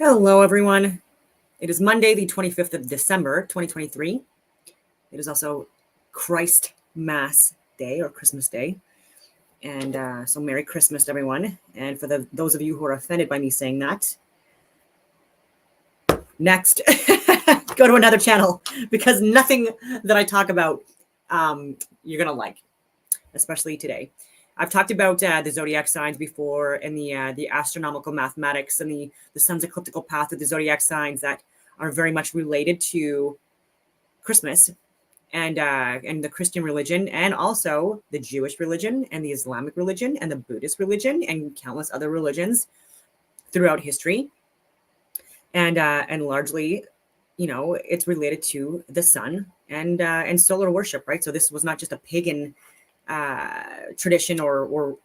Hello, everyone. It is Monday, the 25th of December, 2023. It is also Christ Mass Day or Christmas Day. And so Merry Christmas, everyone. And for those of you who are offended by me saying that, next, go to another channel because nothing that I talk about you're going to like, especially today. I've talked about the zodiac signs before and the astronomical mathematics and the sun's ecliptical path of the zodiac signs that are very much related to Christmas and the Christian religion, and also the Jewish religion and the Islamic religion and the Buddhist religion and countless other religions throughout history. And largely, it's related to the sun and solar worship, right? So this was not just a pagan tradition or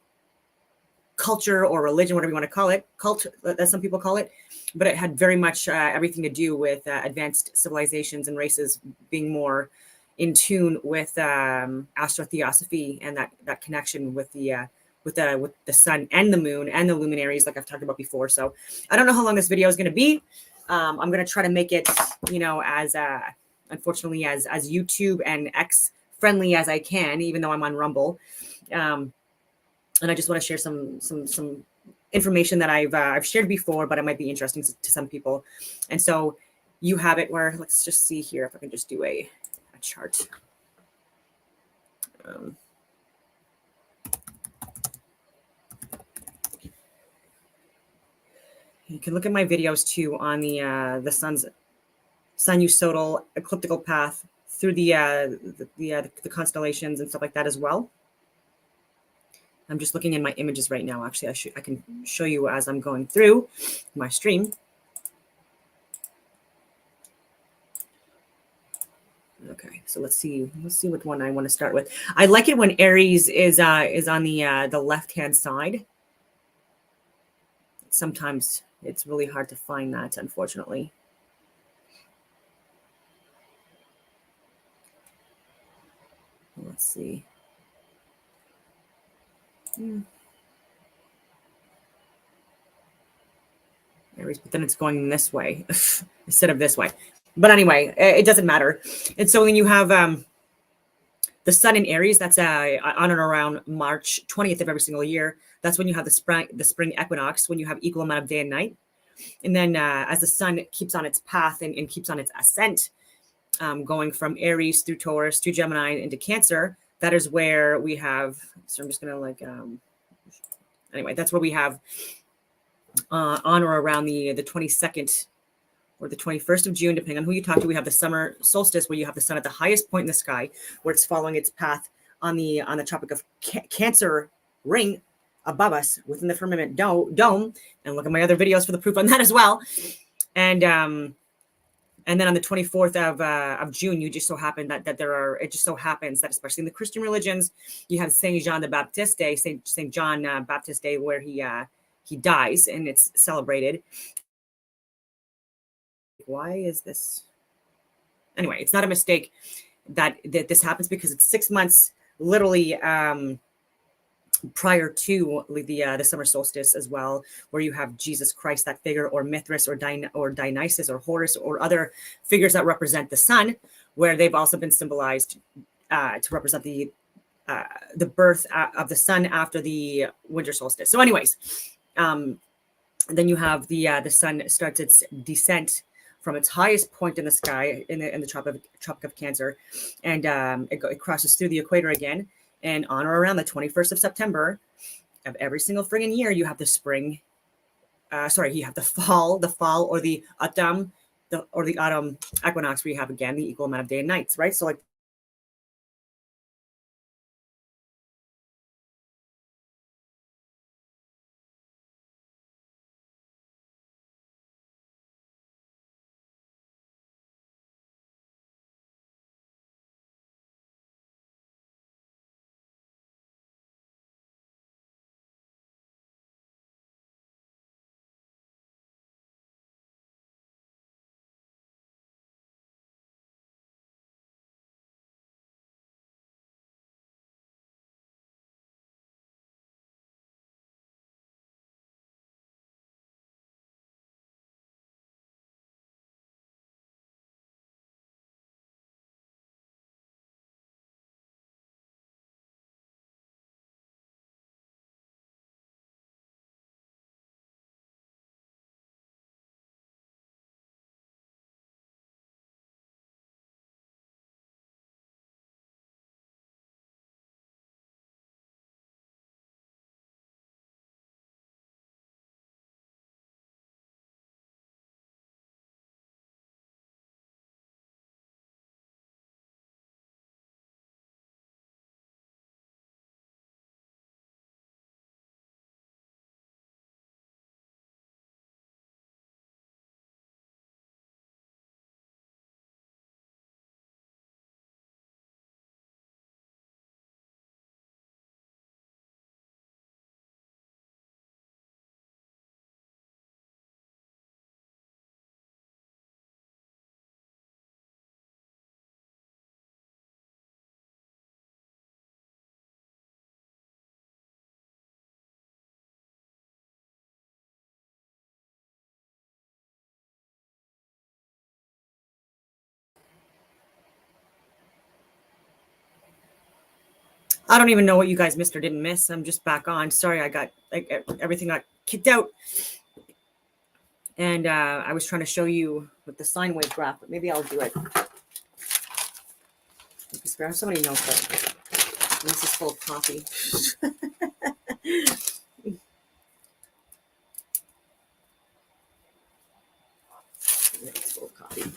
culture or religion, whatever you want to call it, cult, as some people call it, but it had very much everything to do with advanced civilizations and races being more in tune with astrotheosophy and that connection with the sun and the moon and the luminaries, like I've talked about before. So I don't know how long this video is going to be. I'm going to try to make it, as unfortunately as YouTube and X friendly as I can, even though I'm on Rumble. And I just want to share some information that I've shared before, but it might be interesting to some people. And so you have it where, let's just see here if I can just do a chart. You can look at my videos too on the sinusoidal ecliptical path through the constellations and stuff like that as well. I'm just looking in my images right now. Actually, I can show you as I'm going through my stream. Okay, so let's see which one I want to start with. I like it when Aries is on the left-hand side. Sometimes it's really hard to find that, unfortunately. Let's see. Aries, but then it's going this way instead of this way. But anyway, it doesn't matter. And so then you have the sun in Aries. That's on and around March 20th of every single year. That's when you have the spring equinox, when you have equal amount of day and night. And then as the sun keeps on its path and keeps on its ascent, going from Aries through Taurus through Gemini into Cancer, that is where we have. So I'm just gonna anyway, that's where we have on or around the 22nd or the 21st of June, depending on who you talk to. We have the summer solstice, where you have the sun at the highest point in the sky, where it's following its path on the Tropic of Cancer ring above us within the firmament dome. And look at my other videos for the proof on that as well. And then on the 24th of June, you just so happen it just so happens that, especially in the Christian religions, you have Saint John the Baptist Day, Saint John Baptist Day, where he dies and it's celebrated. Why is this? Anyway, it's not a mistake that this happens, because it's 6 months literally prior to the summer solstice as well, where you have Jesus Christ, that figure, or Mithras or Dionysus or Horus or other figures that represent the sun, where they've also been symbolized to represent the birth of the sun after the winter solstice. So anyways, then you have the sun starts its descent from its highest point in the sky in the Tropic of Cancer, and it crosses through the equator again. And on or around the 21st of September of every single friggin' year, you have the spring. You have the fall or the autumn, the autumn equinox, where you have again the equal amount of day and nights, right? So like I don't even know what you guys missed or didn't miss. I'm just back on. Sorry, I got everything got kicked out. And I was trying to show you with the sine wave graph, but maybe I'll do it. Because I have so many notes, but this is full of coffee. It's full of coffee.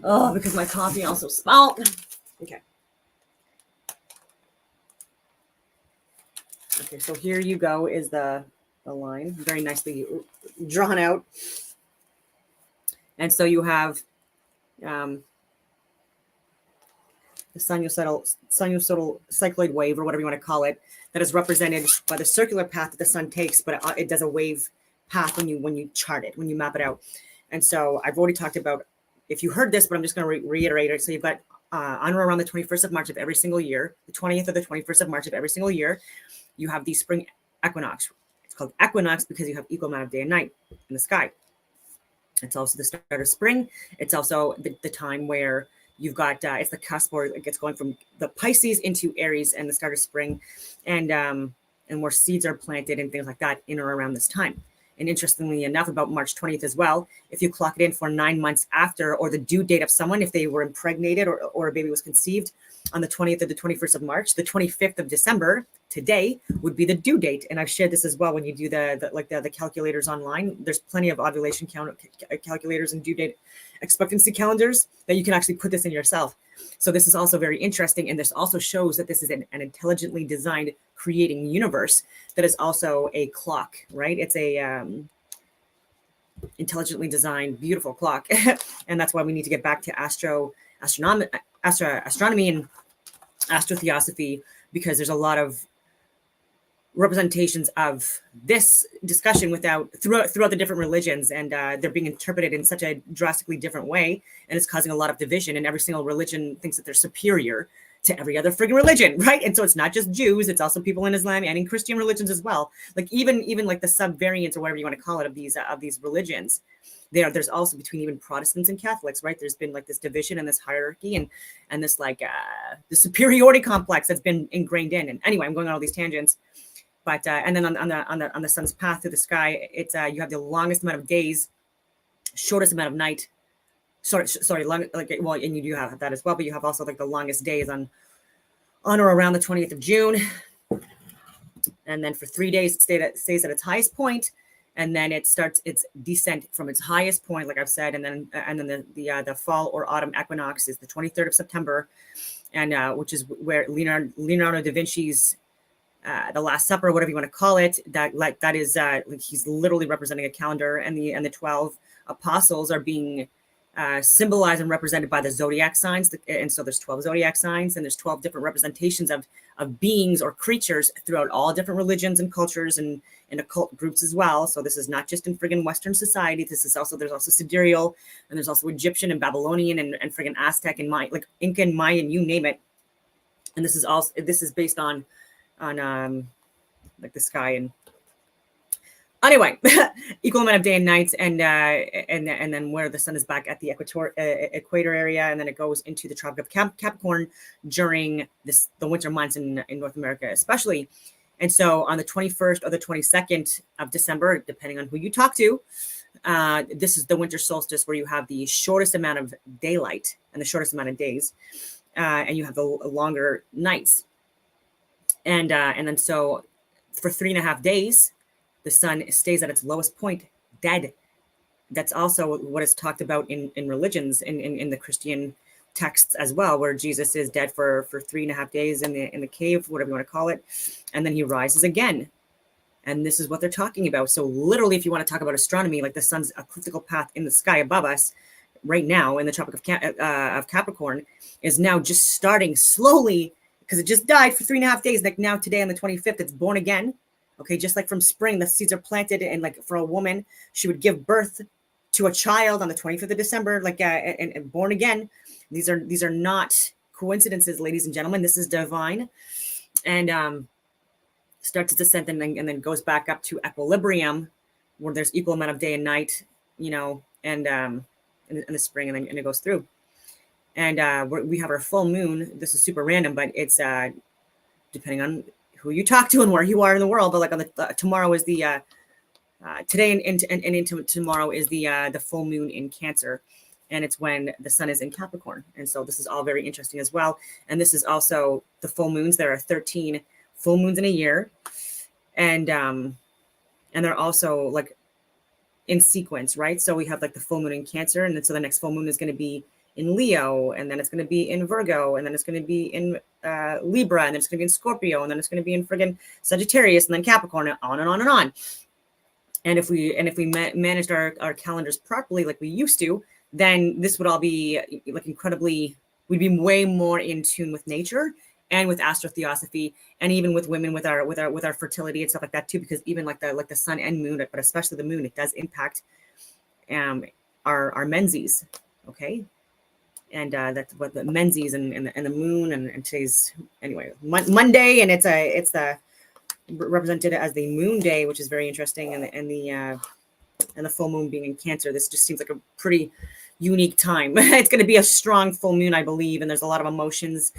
Oh, because my coffee also spilled. Okay. Okay, so here you go is the line, very nicely drawn out. And so you have the sinusoidal cycloid wave, or whatever you want to call it, that is represented by the circular path that the sun takes, but it does a wave path when you chart it, when you map it out. And so I've already talked about, if you heard this, but I'm just going to reiterate it. So you've got on or around the 21st of March of every single year, the 20th or the 21st of March of every single year, you have the spring equinox. It's called equinox because you have equal amount of day and night in the sky. It's also the start of spring. It's also the time where you've got, it's the cusp where it gets going from the Pisces into Aries and the start of spring, and where seeds are planted and things like that in or around this time. And interestingly enough, about March 20th as well, if you clock it in for 9 months after, or the due date of someone, if they were impregnated or a baby was conceived on the 20th or the 21st of March, the 25th of December, today, would be the due date. And I've shared this as well when you do the calculators online. There's plenty of ovulation calculators and due date expectancy calendars that you can actually put this in yourself. So this is also very interesting. And this also shows that this is an intelligently designed creating universe that is also a clock, right? It's a intelligently designed, beautiful clock. And that's why we need to get back to astronomy and astrotheosophy, because there's a lot of representations of this discussion throughout the different religions, and they're being interpreted in such a drastically different way, and it's causing a lot of division, and every single religion thinks that they're superior to every other friggin' religion, right? And so it's not just Jews, it's also people in Islam and in Christian religions as well. Like even like the subvariants or whatever you want to call it of these religions, there's also between even Protestants and Catholics, right? There's been like this division and this hierarchy and this like the superiority complex that's been ingrained in. And anyway, I'm going on all these tangents. But and then on the sun's path through the sky, it's you have the longest amount of days, shortest amount of night. Sorry, long, like, well, and you do have that as well, but you have also like the longest days on or around the 20th of June, and then for 3 days it stays at its highest point, and then it starts its descent from its highest point, like I've said, and then the fall or autumn equinox is the 23rd of September, and which is where Leonardo da Vinci's the Last Supper, whatever you want to call it, that is he's literally representing a calendar, and the 12 apostles are being symbolized and represented by the zodiac signs. And so there's 12 zodiac signs, and there's 12 different representations of beings or creatures throughout all different religions and cultures and occult groups as well. So this is not just in friggin' Western society. There's also sidereal, and there's also Egyptian and Babylonian and friggin' Aztec and Mayan, like Inca and Mayan, you name it. And this is based on like the sky. And anyway, equal amount of day and nights, and then where the sun is back at the equator area, and then it goes into the Tropic of Capricorn during the winter months in North America especially. And so on the 21st or the 22nd of December, depending on who you talk to, this is the winter solstice, where you have the shortest amount of daylight and the shortest amount of days, and you have the longer nights. And then so for 3.5 days, the sun stays at its lowest point, dead. That's also what is talked about in religions, in the Christian texts as well, where Jesus is dead for 3.5 days in the cave, whatever you want to call it, and then he rises again. And this is what they're talking about. So literally, if you want to talk about astronomy, like the sun's ecliptical path in the sky above us right now in the Tropic of Capricorn is now just starting slowly, because it just died for 3.5 days. Like now today on the 25th, it's born again. Okay, just like from spring, the seeds are planted, and like for a woman, she would give birth to a child on the 25th of December, like and born again. These are not coincidences, ladies and gentlemen. This is divine, and starts its descent and then goes back up to equilibrium, where there's equal amount of day and night, and in the spring, and then it goes through. And we have our full moon. This is super random, but it's depending on who you talk to and where you are in the world. But like on the tomorrow is the today and into tomorrow is the full moon in Cancer, and it's when the sun is in Capricorn. And so this is all very interesting as well. And this is also the full moons. There are 13 full moons in a year, and they're also like in sequence, right? So we have like the full moon in Cancer, and then so the next full moon is going to be in Leo, and then it's going to be in Virgo, and then it's going to be in Libra, and then it's going to be in Scorpio, and then it's going to be in friggin' Sagittarius, and then Capricorn, and on and on and on. And if we managed our calendars properly, like we used to, then this would all be like incredibly. We'd be way more in tune with nature and with astrotheosophy, and even with women with our fertility and stuff like that too. Because even like the sun and moon, but especially the moon, it does impact our menses. Okay. And that's what the menses and the moon and today's anyway Monday, and it's the represented as the moon day, which is very interesting, and the full moon being in Cancer. This just seems like a pretty unique time. It's going to be a strong full moon, I believe, and there's a lot of emotions,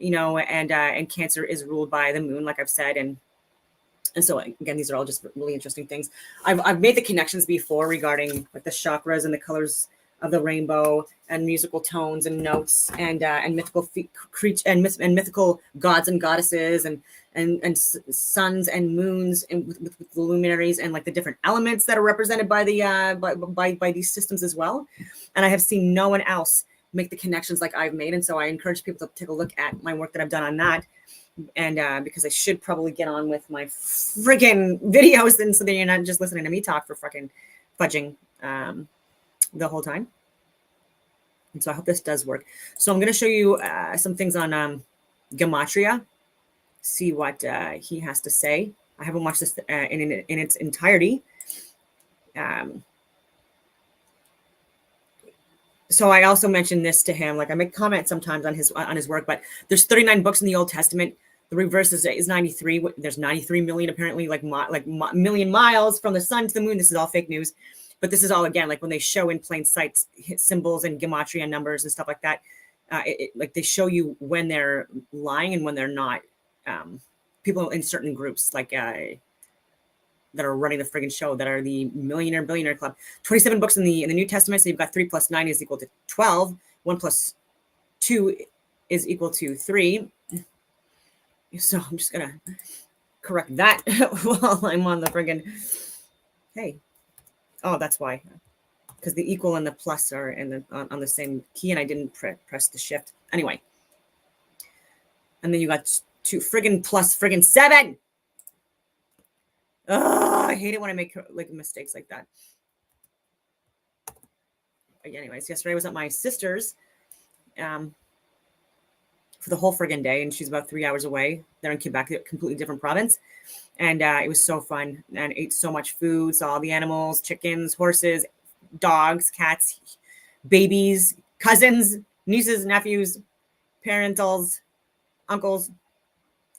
and Cancer is ruled by the moon, like I've said, and so again, these are all just really interesting things. I've made the connections before regarding like the chakras and the colors of the rainbow and musical tones and notes and mythical creatures and mythical gods and goddesses and suns and moons and with the luminaries and like the different elements that are represented by the by these systems as well. And I have seen no one else make the connections like I've made, and so I encourage people to take a look at my work that I've done on that. And because I should probably get on with my friggin' videos, and so that you're not just listening to me talk for fucking fudging the whole time. And so I hope this does work. So I'm going to show you some things on gematria, see what he has to say. I haven't watched this in its entirety. So I also mentioned this to him. Like I make comments sometimes on his work, but there's 39 books in the Old Testament. The reverse is 93. There's 93 million apparently, million miles from the sun to the moon. This is all fake news. But this is all, again, like when they show in plain sight symbols and gematria numbers and stuff like that, like they show you when they're lying and when they're not. People in certain groups, like that are running the friggin' show, that are the Millionaire Billionaire Club. 27 books in the New Testament, so you've got 3 plus 9 is equal to 12. 1 plus 2 is equal to 3. So I'm just gonna correct that while I'm on the friggin'. Hey. Oh, that's why, because the equal and the plus are on the same key, and I didn't press the shift. Anyway, and then you got 2 friggin' plus friggin' 7. I hate it when I make like mistakes like that. Anyways, yesterday I was at my sister's for the whole friggin' day, and she's about 3 hours away. They're in Quebec, a completely different province. And it was so fun, and ate so much food, saw all the animals, chickens, horses, dogs, cats, babies, cousins, nieces, nephews, parentals, uncles.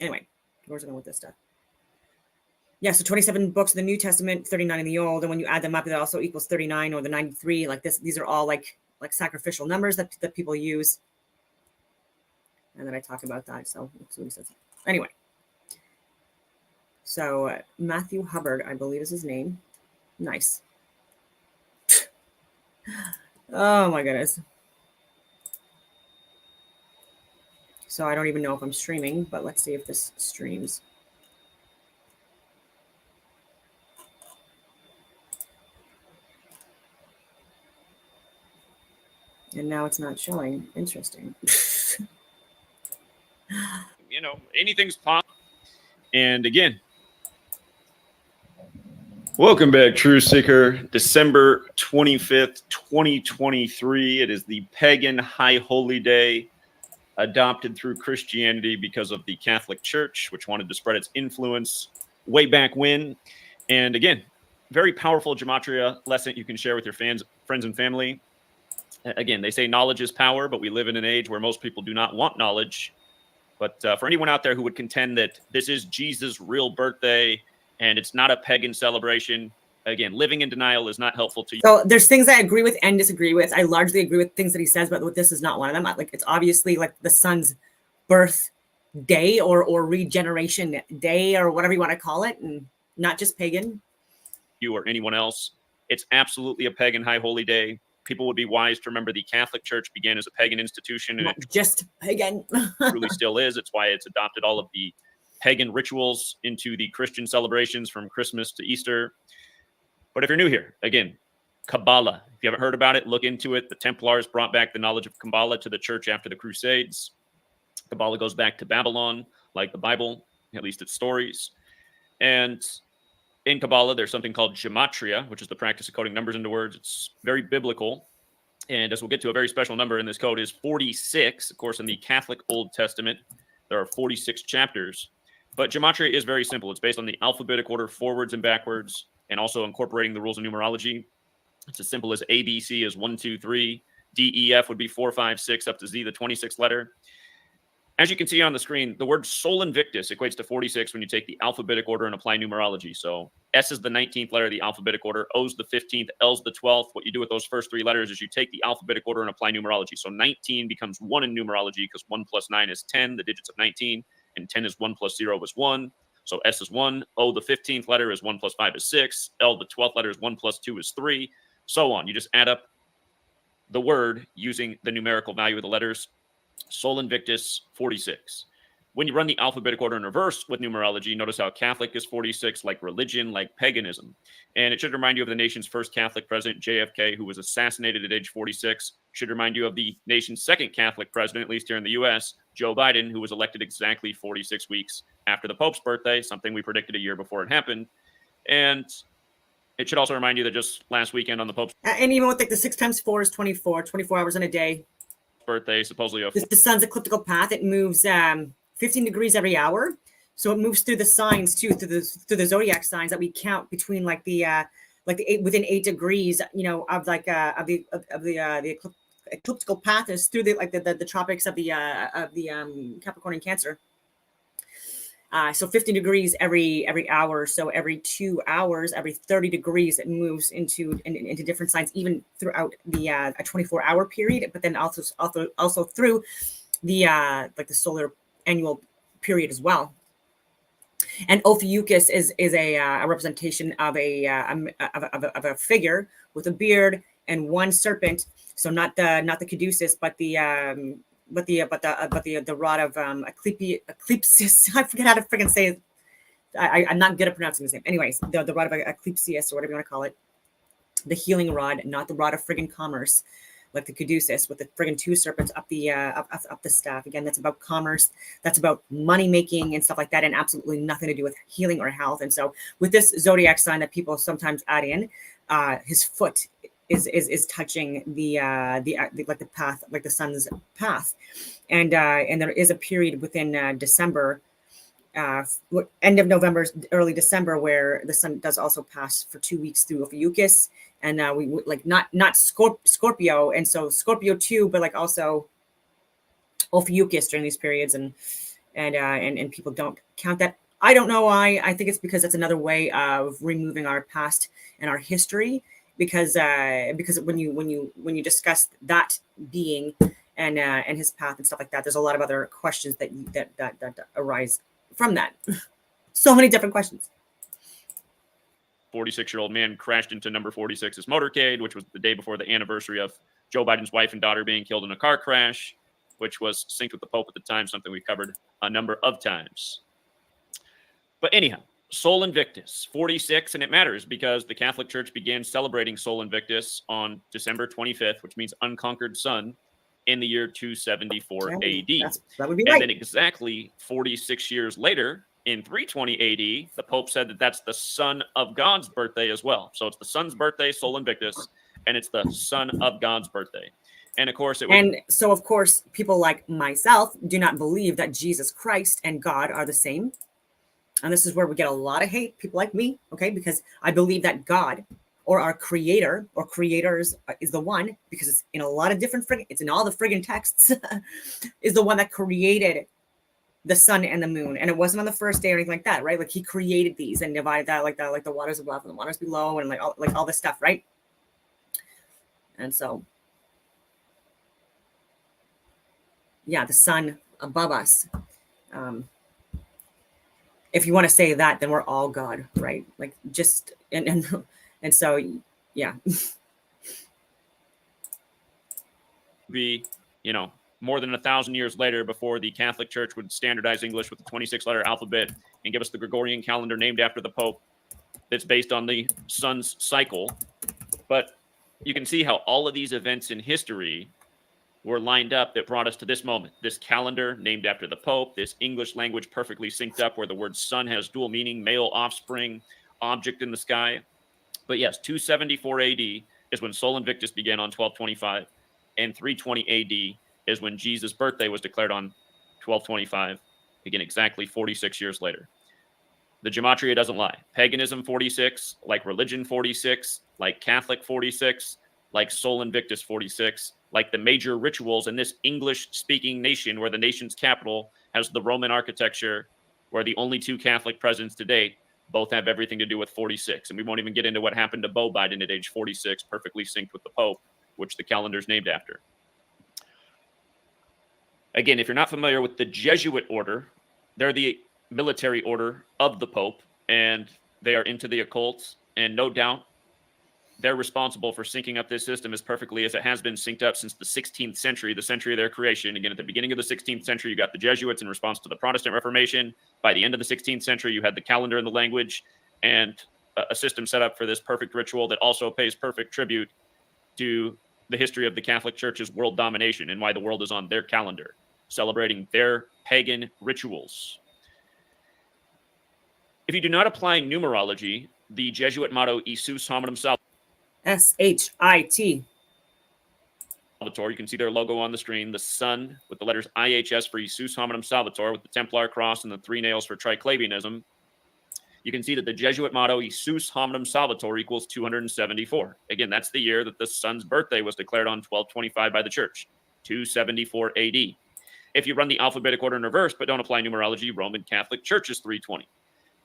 Anyway, where's it going with this stuff? Yeah, so 27 books in the New Testament, 39 in the Old, and when you add them up, that also equals 39 or the 93. Like this, these are all like sacrificial numbers that people use. And then I talk about that. So that's what he says. Anyway. So Matthew Hubbard, I believe is his name. Nice. Oh my goodness. So I don't even know if I'm streaming, but let's see if this streams. And now it's not showing. Interesting. Anything's possible. And again, welcome back, True Seeker. December 25th, 2023. It is the pagan high holy day adopted through Christianity because of the Catholic Church, which wanted to spread its influence way back when. And again, very powerful gematria lesson you can share with your friends and family. Again, they say knowledge is power, but we live in an age where most people do not want knowledge. But for anyone out there who would contend that this is Jesus' real birthday and it's not a pagan celebration, again, living in denial is not helpful to you. So there's things I agree with and disagree with. I largely agree with things that he says, but this is not one of them. Like, it's obviously like the sun's birth day or regeneration day or whatever you want to call it, and not just pagan. You or anyone else. It's absolutely a pagan high holy day. People would be wise to remember the Catholic Church began as a pagan institution, and not just pagan. truly still is. It's why it's adopted all of the pagan rituals into the Christian celebrations from Christmas to Easter. But if you're new here, again, Kabbalah. If you haven't heard about it, look into it. The Templars brought back the knowledge of Kabbalah to the church after the Crusades. Kabbalah goes back to Babylon, like the Bible, at least its stories. And in Kabbalah, there's something called gematria, which is the practice of coding numbers into words. It's very biblical. And as we'll get to, a very special number in this code is 46. Of course, in the Catholic Old Testament, there are 46 chapters. But gematria is very simple. It's based on the alphabetic order forwards and backwards, and also incorporating the rules of numerology. It's as simple as ABC is 1, 2, 3. D, E, F would be 4, 5, 6, up to Z, the 26th letter. As you can see on the screen, the word Sol Invictus equates to 46 when you take the alphabetic order and apply numerology. So S is the 19th letter of the alphabetic order, O's the 15th, L's the 12th. What you do with those first three letters is you take the alphabetic order and apply numerology. So 19 becomes 1 in numerology because 1 plus 9 is 10, the digits of 19, and 10 is 1 plus 0 is 1. So S is 1, O the 15th letter is 1 plus 5 is 6, L the 12th letter is 1 plus 2 is 3, so on. You just add up the word using the numerical value of the letters. Sol Invictus, 46. When you run the alphabetic order in reverse with numerology, notice how Catholic is 46, like religion, like paganism. And it should remind you of the nation's first Catholic president, JFK, who was assassinated at age 46. Should remind you of the nation's second Catholic president, at least here in the U.S., Joe Biden, who was elected exactly 46 weeks after the Pope's birthday, something we predicted a year before it happened. And it should also remind you that just last weekend on the Pope's And even with like the 6 times 4 is 24 hours in a day. Birthday, supposedly the sun's ecliptical path, it moves 15 degrees every hour, so it moves through the signs too, through the zodiac signs that we count between like the within 8 degrees, you know, of like of the ecliptical path is through the tropics of the Capricorn and Cancer. So 15 degrees every hour. So every 2 hours, every 30 degrees, it moves into different signs, even throughout the a 24-hour period, but then also through the like the solar annual period as well. And Ophiuchus is a representation of a figure with a beard and one serpent. So not the caduceus, but the rod of Eclipsis. I forget how to freaking say it. I'm not good at pronouncing his name. Anyways, the rod of Eclipsis, or whatever you want to call it, the healing rod, not the rod of friggin' commerce, like the caduceus with the friggin' 2 serpents up the staff. Again, that's about commerce. That's about money making and stuff like that, and absolutely nothing to do with healing or health. And so, with this zodiac sign that people sometimes add in, his foot is touching the like the path, like the sun's path, and there is a period within December, end of November, early December, where the sun does also pass for 2 weeks through Ophiuchus, and we like not Scorpio, and so Scorpio too, but like also Ophiuchus during these periods, and people don't count that. I don't know why. I think it's because it's another way of removing our past and our history. Because when you discuss that being and his path and stuff like that, there's a lot of other questions that arise from that. So many different questions. 46-year-old man crashed into number 46's motorcade, which was the day before the anniversary of Joe Biden's wife and daughter being killed in a car crash, which was synced with the Pope at the time, something we covered a number of times. But anyhow, Sol Invictus, 46, and it matters because the Catholic Church began celebrating Sol Invictus on December 25th, which means unconquered sun, in the year 274 AD. That would be and right. Then exactly 46 years later, in 320 AD, the Pope said that that's the Son of God's birthday as well. So it's the sun's birthday, Sol Invictus, and it's the Son of God's birthday. And of course, of course, people like myself do not believe that Jesus Christ and God are the same. And this is where we get a lot of hate, people like me, okay? Because I believe that God, or our creator, or creators, is the one, because it's in a lot of different it's in all the friggin' texts, is the one that created the sun and the moon. And it wasn't on the first day or anything like that, right? Like he created these and divided that, like the waters above and the waters below, and like all this stuff, right? And so, yeah, the sun above us If you want to say that, then we're all God, right? Like just and so yeah. Be, you know, more than 1,000 years later before the Catholic Church would standardize English with the 26-letter alphabet and give us the Gregorian calendar named after the Pope that's based on the sun's cycle. But you can see how all of these events in history were lined up that brought us to this moment. This calendar named after the Pope, this English language perfectly synced up where the word sun has dual meaning, male offspring, object in the sky. But yes, 274 AD is when Sol Invictus began on 1225, and 320 AD is when Jesus' birthday was declared on 1225, again, exactly 46 years later. The gematria doesn't lie. Paganism 46, like religion 46, like Catholic 46, like Sol Invictus 46, like the major rituals in this English-speaking nation where the nation's capital has the Roman architecture, where the only 2 Catholic presidents to date both have everything to do with 46. And we won't even get into what happened to Beau Biden at age 46, perfectly synced with the Pope, which the calendar's named after. Again, if you're not familiar with the Jesuit order, they're the military order of the Pope, and they are into the occult, and no doubt they're responsible for syncing up this system as perfectly as it has been synced up since the 16th century, the century of their creation. Again, at the beginning of the 16th century, you got the Jesuits in response to the Protestant Reformation. By the end of the 16th century, you had the calendar and the language, and a system set up for this perfect ritual that also pays perfect tribute to the history of the Catholic Church's world domination and why the world is on their calendar, celebrating their pagan rituals. If you do not apply numerology, the Jesuit motto, Isus Hominum SHIT. Salvator, you can see their logo on the screen, the sun with the letters IHS for Isus Hominum Salvator with the Templar cross and the 3 nails for Triclavianism. You can see that the Jesuit motto, Isus Hominum Salvator, equals 274. Again, that's the year that the sun's birthday was declared on 1225 by the church, 274 AD. If you run the alphabetic order in reverse but don't apply numerology, Roman Catholic Church is 320.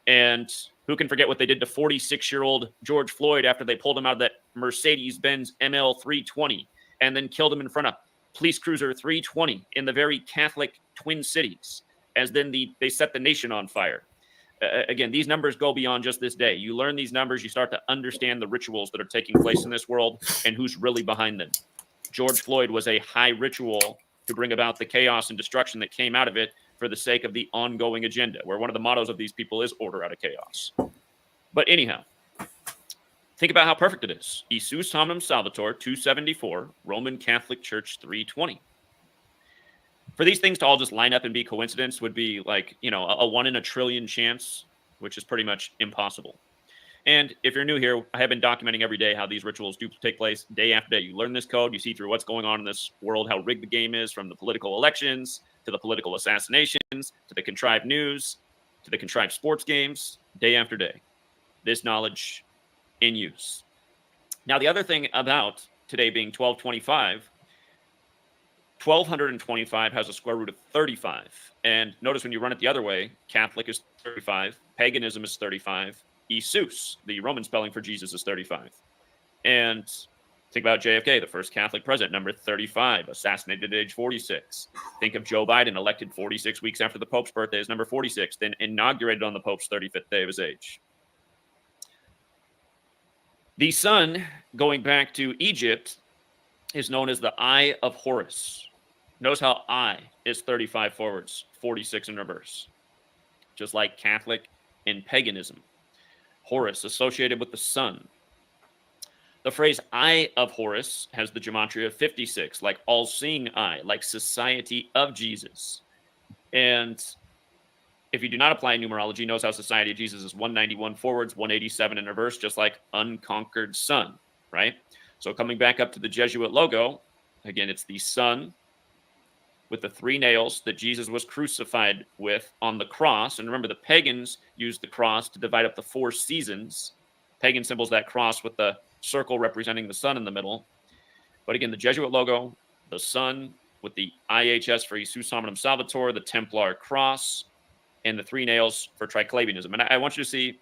And who can forget what they did to 46-year-old George Floyd after they pulled him out of that Mercedes-Benz ML 320 and then killed him in front of police cruiser 320 in the very Catholic Twin Cities, as then they set the nation on fire. Again, these numbers go beyond just this day. You learn these numbers, you start to understand the rituals that are taking place in this world and who's really behind them. George Floyd was a high ritual to bring about the chaos and destruction that came out of it for the sake of the ongoing agenda, where one of the mottos of these people is order out of chaos. But anyhow, think about how perfect it is. Isus Hominum Salvator, 274, Roman Catholic Church, 320. For these things to all just line up and be coincidence would be like, a 1 in a trillion chance, which is pretty much impossible. And if you're new here, I have been documenting every day how these rituals do take place day after day. You learn this code, you see through what's going on in this world, how rigged the game is, from the political elections to the political assassinations to the contrived news to the contrived sports games, day after day. This knowledge in use. Now, the other thing about today being 1225, 1225 has a square root of 35. And notice when you run it the other way, Catholic is 35, paganism is 35, Isus, the Roman spelling for Jesus, is 35. And think about JFK, the first Catholic president, number 35, assassinated at age 46. Think of Joe Biden, elected 46 weeks after the Pope's birthday, is number 46, then inaugurated on the Pope's 35th day of his age. The sun, going back to Egypt, is known as the Eye of Horus. Notice how I is 35 forwards, 46 in reverse. Just like Catholic and paganism. Horus associated with the sun. The phrase Eye of Horus has the gematria of 56, like all-seeing eye, like Society of Jesus. And if you do not apply numerology, notice how Society of Jesus is 191 forwards, 187 in reverse, just like unconquered sun, right? So coming back up to the Jesuit logo, again, it's the sun with the 3 nails that Jesus was crucified with on the cross. And remember, the pagans used the cross to divide up the 4 seasons. Pagan symbols that cross with the circle representing the sun in the middle. But again, the Jesuit logo, the sun with the IHS for Isus Hominum Salvator, the Templar cross, and the 3 nails for Triclavianism. And I want you to see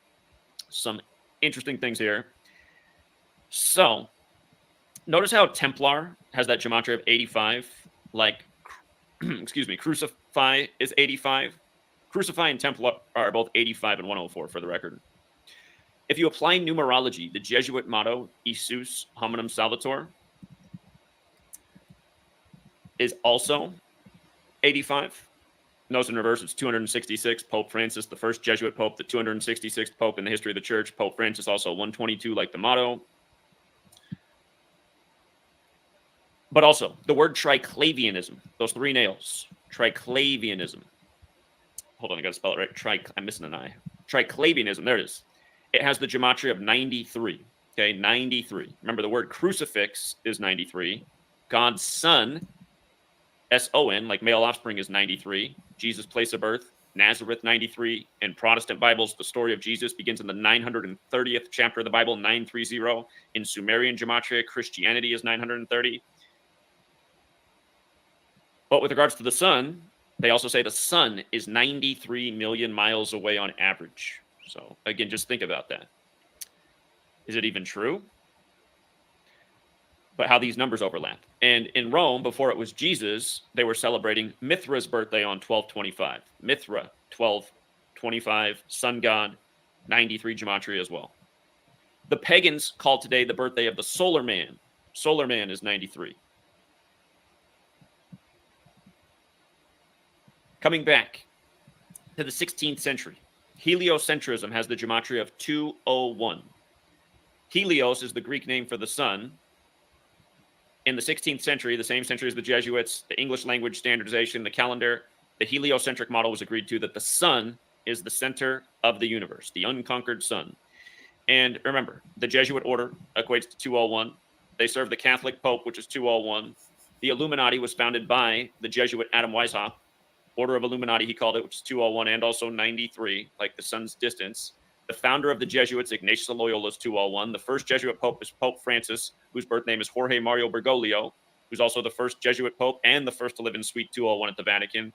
some interesting things here. So notice how Templar has that gematria of 85, like, excuse me, crucify is 85. Crucify and Templar are both 85 and 104 for the record. If you apply numerology, the Jesuit motto, Isus hominum salvator, is also 85. Notice in reverse, it's 266. Pope Francis, the first Jesuit pope, the 266th pope in the history of the church. Pope Francis also 122, like the motto. But also, the word triclavianism, those three nails, triclavianism. Hold on, I got to spell it right. I'm missing an I. Triclavianism, there it is. It has the gematria of 93. Okay, 93. Remember, the word crucifix is 93. God's Son, S-O-N, like male offspring, is 93. Jesus' place of birth, Nazareth, 93. In Protestant Bibles, the story of Jesus begins in the 930th chapter of the Bible, 930. In Sumerian gematria, Christianity is 930. But with regards to the sun, they also say the sun is 93 million miles away on average. So again, just think about that. Is it even true? But how these numbers overlap. And in Rome, before it was Jesus, they were celebrating Mithra's birthday on 1225. Mithra, 1225, sun god, 93 gematria as well. The pagans call today the birthday of the solar man. Solar man is 93. Coming back to the 16th century, heliocentrism has the gematria of 201. Helios is the Greek name for the sun. In the 16th century, the same century as the Jesuits, the English language standardization, the calendar, the heliocentric model was agreed to that the sun is the center of the universe, the unconquered sun. And remember, the Jesuit order equates to 201. They serve the Catholic Pope, which is 201. The Illuminati was founded by the Jesuit Adam Weishaupt. Order of Illuminati, he called it, which is 201 and also 93, like the sun's distance. The founder of the Jesuits, Ignatius of Loyola, is 201. The first Jesuit pope is Pope Francis, whose birth name is Jorge Mario Bergoglio, who's also the first Jesuit pope and the first to live in Suite 201 at the Vatican.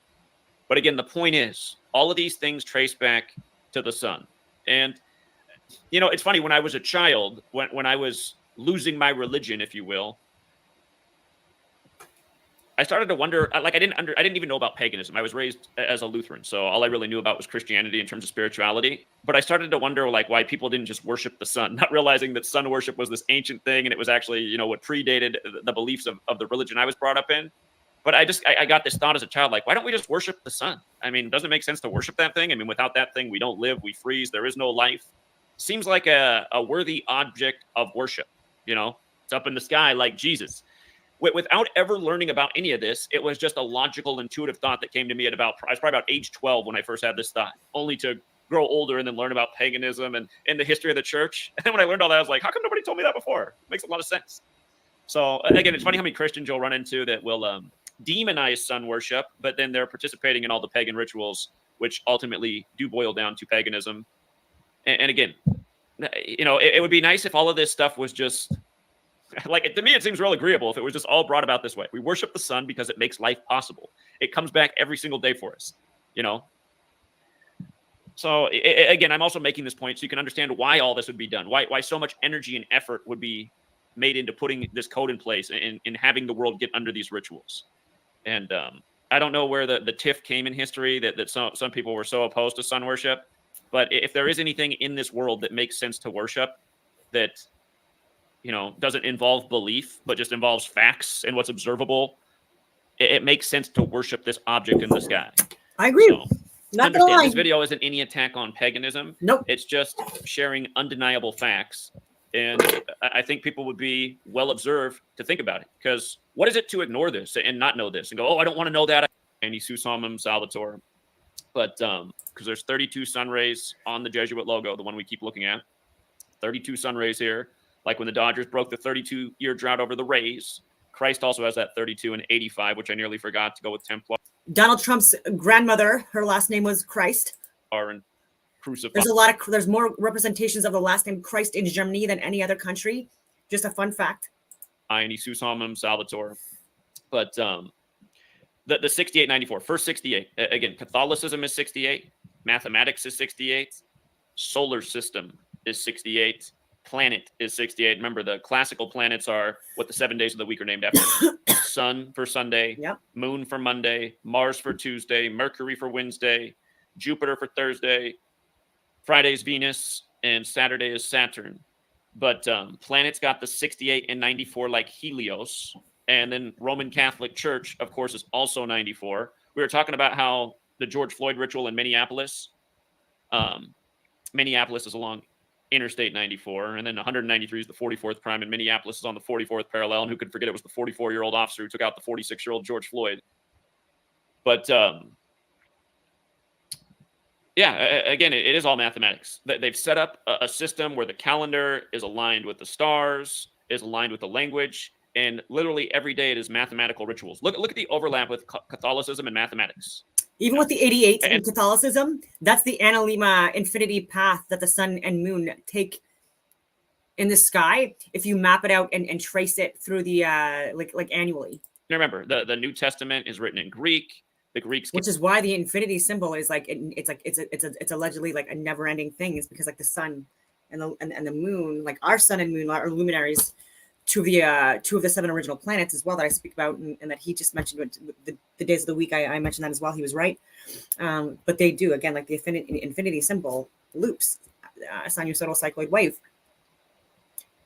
But again, the point is, all of these things trace back to the sun. And, you know, it's funny, when I was a child, when I was losing my religion, if you will, I started to wonder, like, I didn't even know about paganism. I was raised as a Lutheran, so all I really knew about was Christianity in terms of spirituality. But I started to wonder, like, why people didn't just worship the sun, not realizing that sun worship was this ancient thing, and it was actually, you know, what predated the beliefs of the religion I was brought up in. But I got this thought as a child, like, why don't we just worship the sun? I mean, doesn't it make sense to worship that thing? I mean, without that thing, we don't live, we freeze, there is no life. Seems like a worthy object of worship, you know? It's up in the sky like Jesus. Without ever learning about any of this, it was just a logical, intuitive thought that came to me at I was probably about age 12 when I first had this thought, only to grow older and then learn about paganism and the history of the church. And then when I learned all that, I was like, how come nobody told me that before? It makes a lot of sense. So again, it's funny how many Christians you'll run into that will demonize sun worship, but then they're participating in all the pagan rituals, which ultimately do boil down to paganism. And again, you know, it would be nice if all of this stuff was just, like, to me, it seems real agreeable if it was just all brought about this way. We worship the sun because it makes life possible. It comes back every single day for us, you know? So again, I'm also making this point so you can understand why all this would be done, why so much energy and effort would be made into putting this code in place and having the world get under these rituals. And I don't know where the tiff came in history that some people were so opposed to sun worship. But if there is anything in this world that makes sense to worship that, you know, doesn't involve belief, but just involves facts and what's observable, it makes sense to worship this object in the sky. I agree. So, not gonna lie. This video isn't any attack on paganism. Nope. It's just sharing undeniable facts. And I think people would be well observed to think about it. Because what is it to ignore this and not know this and go, oh, I don't want to know that. And Isus hominum salvator. But because there's 32 sun rays on the Jesuit logo, the one we keep looking at. 32 sun rays here. Like when the Dodgers broke the 32-year drought over the Rays, Christ also has that 32 and 85, which I nearly forgot to go with Templar. Donald Trump's grandmother, her last name was Christ. AREN, crucified. There's more representations of the last name Christ in Germany than any other country. Just a fun fact. Isus hominum salvator. But the 6894, first 68. Again, Catholicism is 68. Mathematics is 68. Solar system is 68. Planet is 68. Remember, the classical planets are what the 7 days of the week are named after. Sun for Sunday, yep. Moon for Monday, Mars for Tuesday, Mercury for Wednesday, Jupiter for Thursday. Friday's Venus, and Saturday is Saturn. But planets got the 68 and 94 like Helios. And then Roman Catholic Church, of course, is also 94. We were talking about how the George Floyd ritual in Minneapolis, Minneapolis is along Interstate 94, and then 193 is the 44th prime, and Minneapolis is on the 44th parallel. And who could forget it was the 44-year-old officer who took out the 46-year-old George Floyd. But yeah, again, it is all mathematics. They've set up a system where the calendar is aligned with the stars, is aligned with the language, and literally every day it is mathematical rituals. Look at the overlap with Catholicism and mathematics. Even with the 88 in Catholicism, that's the analemma infinity path that the sun and moon take in the sky. If you map it out and trace it through the like annually. Now remember, the New Testament is written in Greek. The Greeks, which is why the infinity symbol is like it's allegedly like a never-ending thing. Is because like the sun and the moon, like our sun and moon are luminaries, two of the 7 original planets as well that I speak about, and that he just mentioned the days of the week. I mentioned that as well. He was right, but they do, again, like the infinity symbol loops a sinusoidal cycloid wave,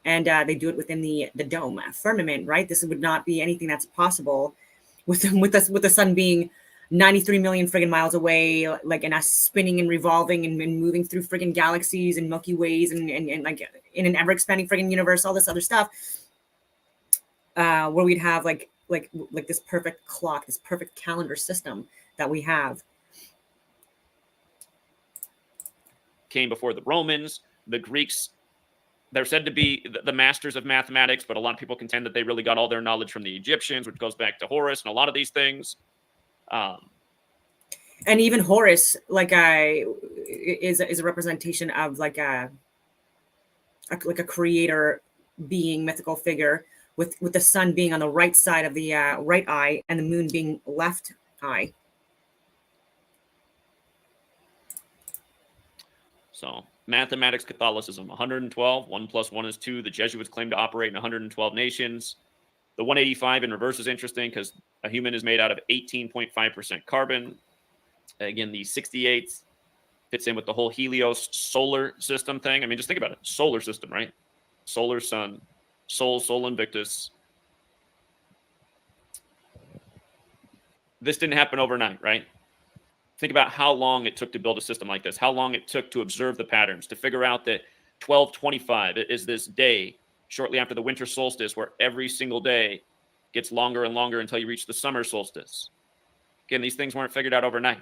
and they do it within the dome firmament. Right, this would not be anything that's possible with the sun being 93 million friggin' miles away, like, and us spinning and revolving and moving through friggin' galaxies and Milky Ways and like in an ever expanding friggin' universe, all this other stuff, where we'd have like this perfect clock, this perfect calendar system that we have. Came before the Romans, the Greeks. They're said to be the masters of mathematics, but a lot of people contend that they really got all their knowledge from the Egyptians, which goes back to Horus and a lot of these things. And even Horus, like is a representation of like a creator being, mythical figure, with the sun being on the right side of the right eye and the moon being left eye. So mathematics, Catholicism, 112, 1 + 1 is 2. The Jesuits claim to operate in 112 nations. The 185 in reverse is interesting because a human is made out of 18.5% carbon. Again, the 68 fits in with the whole Helios solar system thing. I mean, just think about it. Solar system, right? Solar sun, Sol Invictus. This didn't happen overnight, right? Think about how long it took to build a system like this, how long it took to observe the patterns, to figure out that 1225 is this day shortly after the winter solstice, where every single day gets longer and longer until you reach the summer solstice. Again, these things weren't figured out overnight.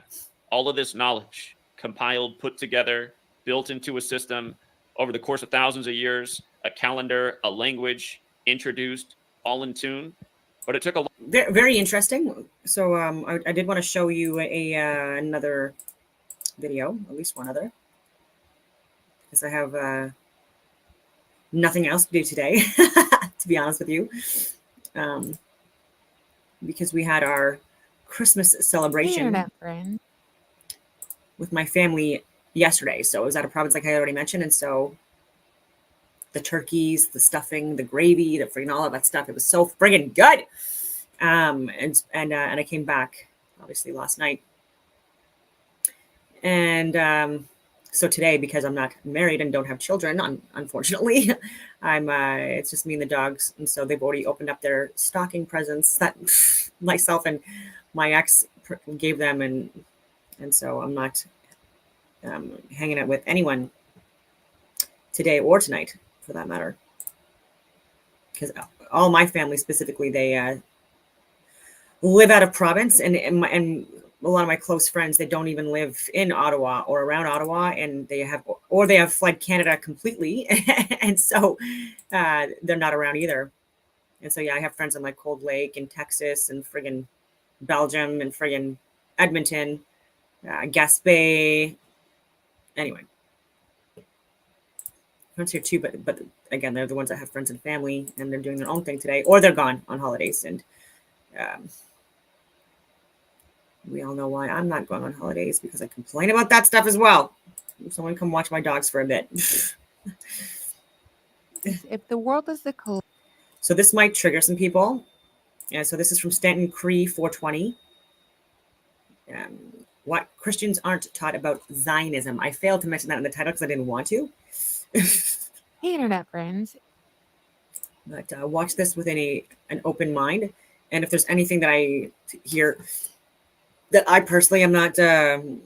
All of this knowledge compiled, put together, built into a system over the course of thousands of years, a calendar, a language introduced, all in tune. But it took a long. Very interesting. So I did want to show you another video, at least one other, because I have nothing else to do today, to be honest with you, because we had our Christmas celebration with my family yesterday. So it was at a province, like I already mentioned, and so the turkeys, the stuffing, the gravy, the friggin' all of that stuff, it was so friggin' good. And I came back obviously last night, and so today, because I'm not married and don't have children, unfortunately, it's just me and the dogs, and so they've already opened up their stocking presents that myself and my ex gave them, and so I'm not hanging out with anyone today or tonight, for that matter, because all my family specifically, they live out of province, and a lot of my close friends, they don't even live in Ottawa or around Ottawa, and they have fled Canada completely, and so they're not around either. And so yeah, I have friends in like Cold Lake and Texas and friggin' Belgium and friggin' Edmonton, Gaspé. Anyway, friends here too, but again, they're the ones that have friends and family, and they're doing their own thing today, or they're gone on holidays, and we all know why I'm not going on holidays, because I complain about that stuff as well. Someone come watch my dogs for a bit. If the world is the cold. So this might trigger some people. Yeah, so this is from Stanton Cree 420. what Christians aren't taught about Zionism. I failed to mention that in the title because I didn't want to. Hey, internet friends. But watch this with an open mind. And if there's anything that I hear that I personally am not in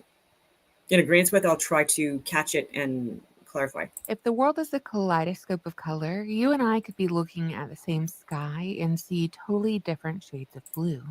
agreement with, I'll try to catch it and clarify. If the world is a kaleidoscope of color, you and I could be looking at the same sky and see totally different shades of blue.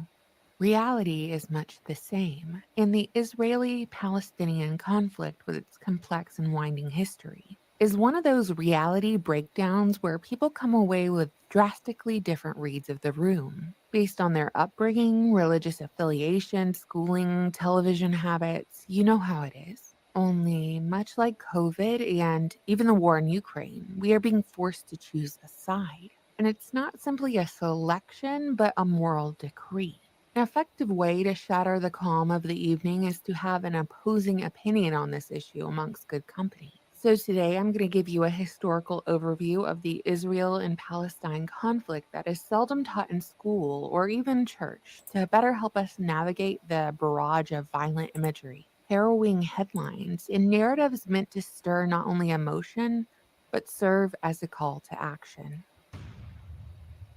Reality is much the same, and the Israeli-Palestinian conflict, with its complex and winding history, is one of those reality breakdowns where people come away with drastically different reads of the room, based on their upbringing, religious affiliation, schooling, television habits. You know how it is. Only, much like COVID and even the war in Ukraine, we are being forced to choose a side. And it's not simply a selection, but a moral decree. An effective way to shatter the calm of the evening is to have an opposing opinion on this issue amongst good company. So today I'm going to give you a historical overview of the Israel and Palestine conflict that is seldom taught in school or even church to better help us navigate the barrage of violent imagery, harrowing headlines, and narratives meant to stir not only emotion, but serve as a call to action.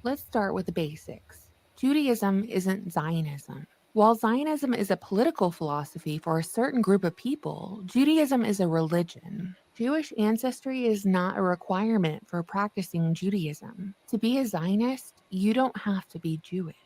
Let's start with the basics. Judaism isn't Zionism. While Zionism is a political philosophy for a certain group of people, Judaism is a religion. Jewish ancestry is not a requirement for practicing Judaism. To be a Zionist, you don't have to be Jewish.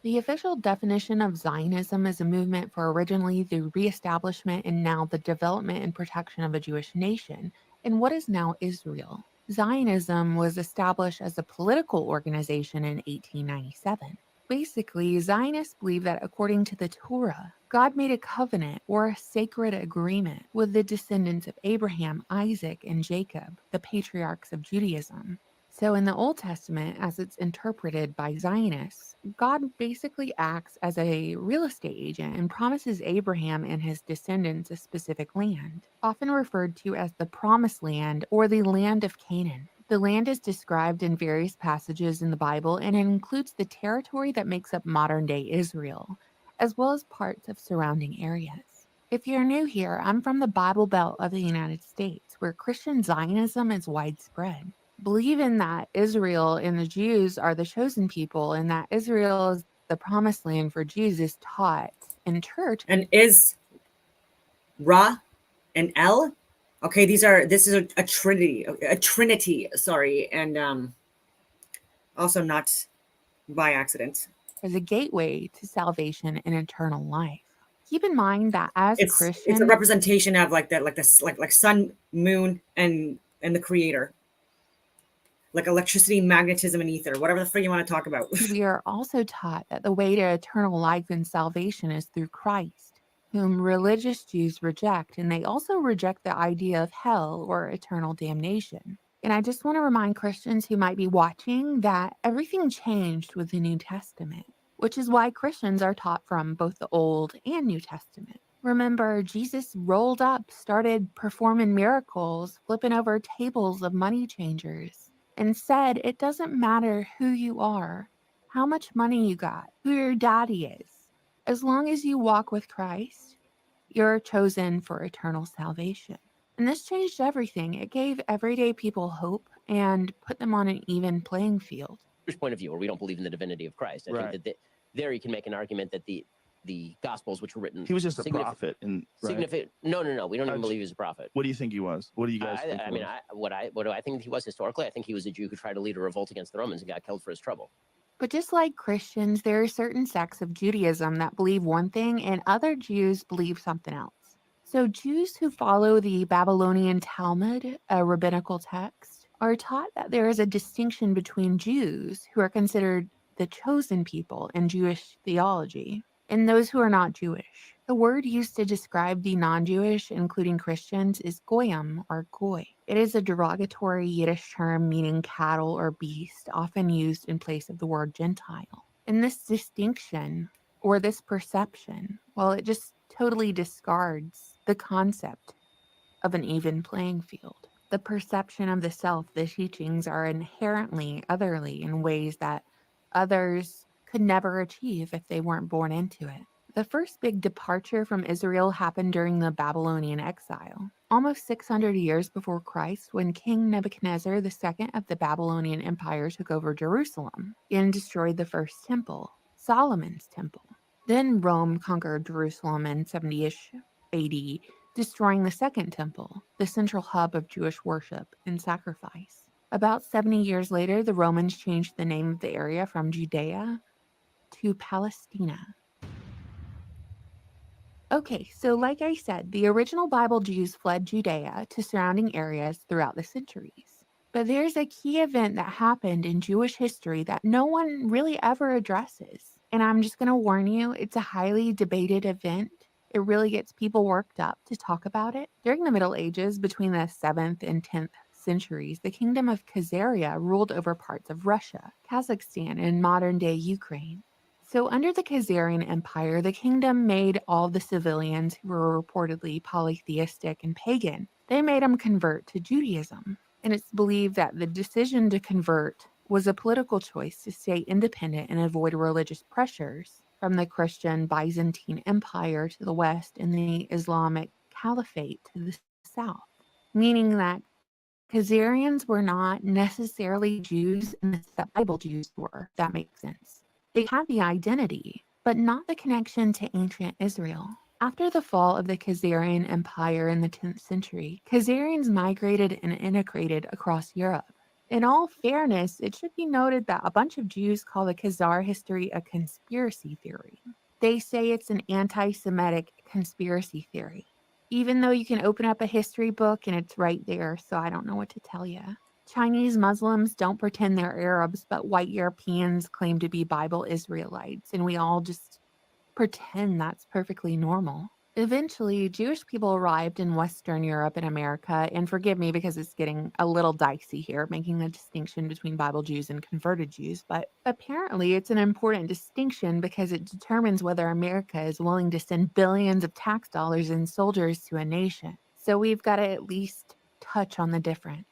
The official definition of Zionism is a movement for originally the reestablishment and now the development and protection of a Jewish nation in what is now Israel. Zionism was established as a political organization in 1897. Basically, Zionists believe that according to the Torah, God made a covenant or a sacred agreement with the descendants of Abraham, Isaac, and Jacob, the patriarchs of Judaism. So in the Old Testament, as it's interpreted by Zionists, God basically acts as a real estate agent and promises Abraham and his descendants a specific land, often referred to as the Promised Land or the Land of Canaan. The land is described in various passages in the Bible, and it includes the territory that makes up modern-day Israel, as well as parts of surrounding areas. If you're new here, I'm from the Bible Belt of the United States, where Christian Zionism is widespread. Believing that Israel and the Jews are the chosen people and that Israel is the promised land for Jews is taught in church. And is Ra and El? Okay, this is a trinity, sorry, and also not by accident. As a gateway to salvation and eternal life. Keep in mind that as It's Christians, a representation of like sun, moon, and the creator. Like electricity, magnetism, and ether, whatever the frick you want to talk about. we are also taught that the way to eternal life and salvation is through Christ, whom religious Jews reject, and they also reject the idea of hell or eternal damnation. And I just want to remind Christians who might be watching that everything changed with the New Testament, which is why Christians are taught from both the Old and New Testament. Remember, Jesus rolled up, started performing miracles, flipping over tables of money changers, and said it doesn't matter who you are, how much money you got, who your daddy is. As long as you walk with Christ, you're chosen for eternal salvation. And this changed everything. It gave everyday people hope and put them on an even playing field. Point of view, where we don't believe in the divinity of Christ. I think that there you can make an argument that the Gospels, which were written, he was just a prophet, and significant. No, we don't even believe he was a prophet. What do you think he was? What do you guys think? What do I think he was historically? I think he was a Jew who tried to lead a revolt against the Romans and got killed for his trouble. But just like Christians, there are certain sects of Judaism that believe one thing and other Jews believe something else. So Jews who follow the Babylonian Talmud, a rabbinical text, are taught that there is a distinction between Jews, who are considered the chosen people in Jewish theology, and those who are not Jewish. The word used to describe the non-Jewish, including Christians, is goyim or goy. It is a derogatory Yiddish term meaning cattle or beast, often used in place of the word Gentile. And this distinction, or this perception, well, it just totally discards the concept of an even playing field. The perception of the self, the teachings are inherently otherly in ways that others could never achieve if they weren't born into it. The first big departure from Israel happened during the Babylonian exile, almost 600 years before Christ, when King Nebuchadnezzar II of the Babylonian Empire took over Jerusalem and destroyed the first temple, Solomon's temple. Then Rome conquered Jerusalem in 70-ish AD, destroying the second temple, the central hub of Jewish worship and sacrifice. About 70 years later, the Romans changed the name of the area from Judea to Palestina. Okay, so like I said, the original Bible Jews fled Judea to surrounding areas throughout the centuries. But there's a key event that happened in Jewish history that no one really ever addresses. And I'm just going to warn you, it's a highly debated event. It really gets people worked up to talk about it. During the Middle Ages, between the 7th and 10th centuries, the kingdom of Khazaria ruled over parts of Russia, Kazakhstan, and modern-day Ukraine. So under the Khazarian Empire, the kingdom made all the civilians who were reportedly polytheistic and pagan, they made them convert to Judaism. And it's believed that the decision to convert was a political choice to stay independent and avoid religious pressures from the Christian Byzantine Empire to the west and the Islamic Caliphate to the south, meaning that Khazarians were not necessarily Jews in the sense that Bible Jews were, if that makes sense. They had the identity, but not the connection to ancient Israel. After the fall of the Khazarian Empire in the 10th century, Khazarians migrated and integrated across Europe. In all fairness, it should be noted that a bunch of Jews call the Khazar history a conspiracy theory. They say it's an anti-Semitic conspiracy theory, even though you can open up a history book and it's right there, so I don't know what to tell you. Chinese Muslims don't pretend they're Arabs, but white Europeans claim to be Bible Israelites, and we all just pretend that's perfectly normal. Eventually, Jewish people arrived in Western Europe and America, and forgive me because it's getting a little dicey here, making the distinction between Bible Jews and converted Jews, but apparently it's an important distinction because it determines whether America is willing to send billions of tax dollars and soldiers to a nation. So we've got to at least touch on the difference.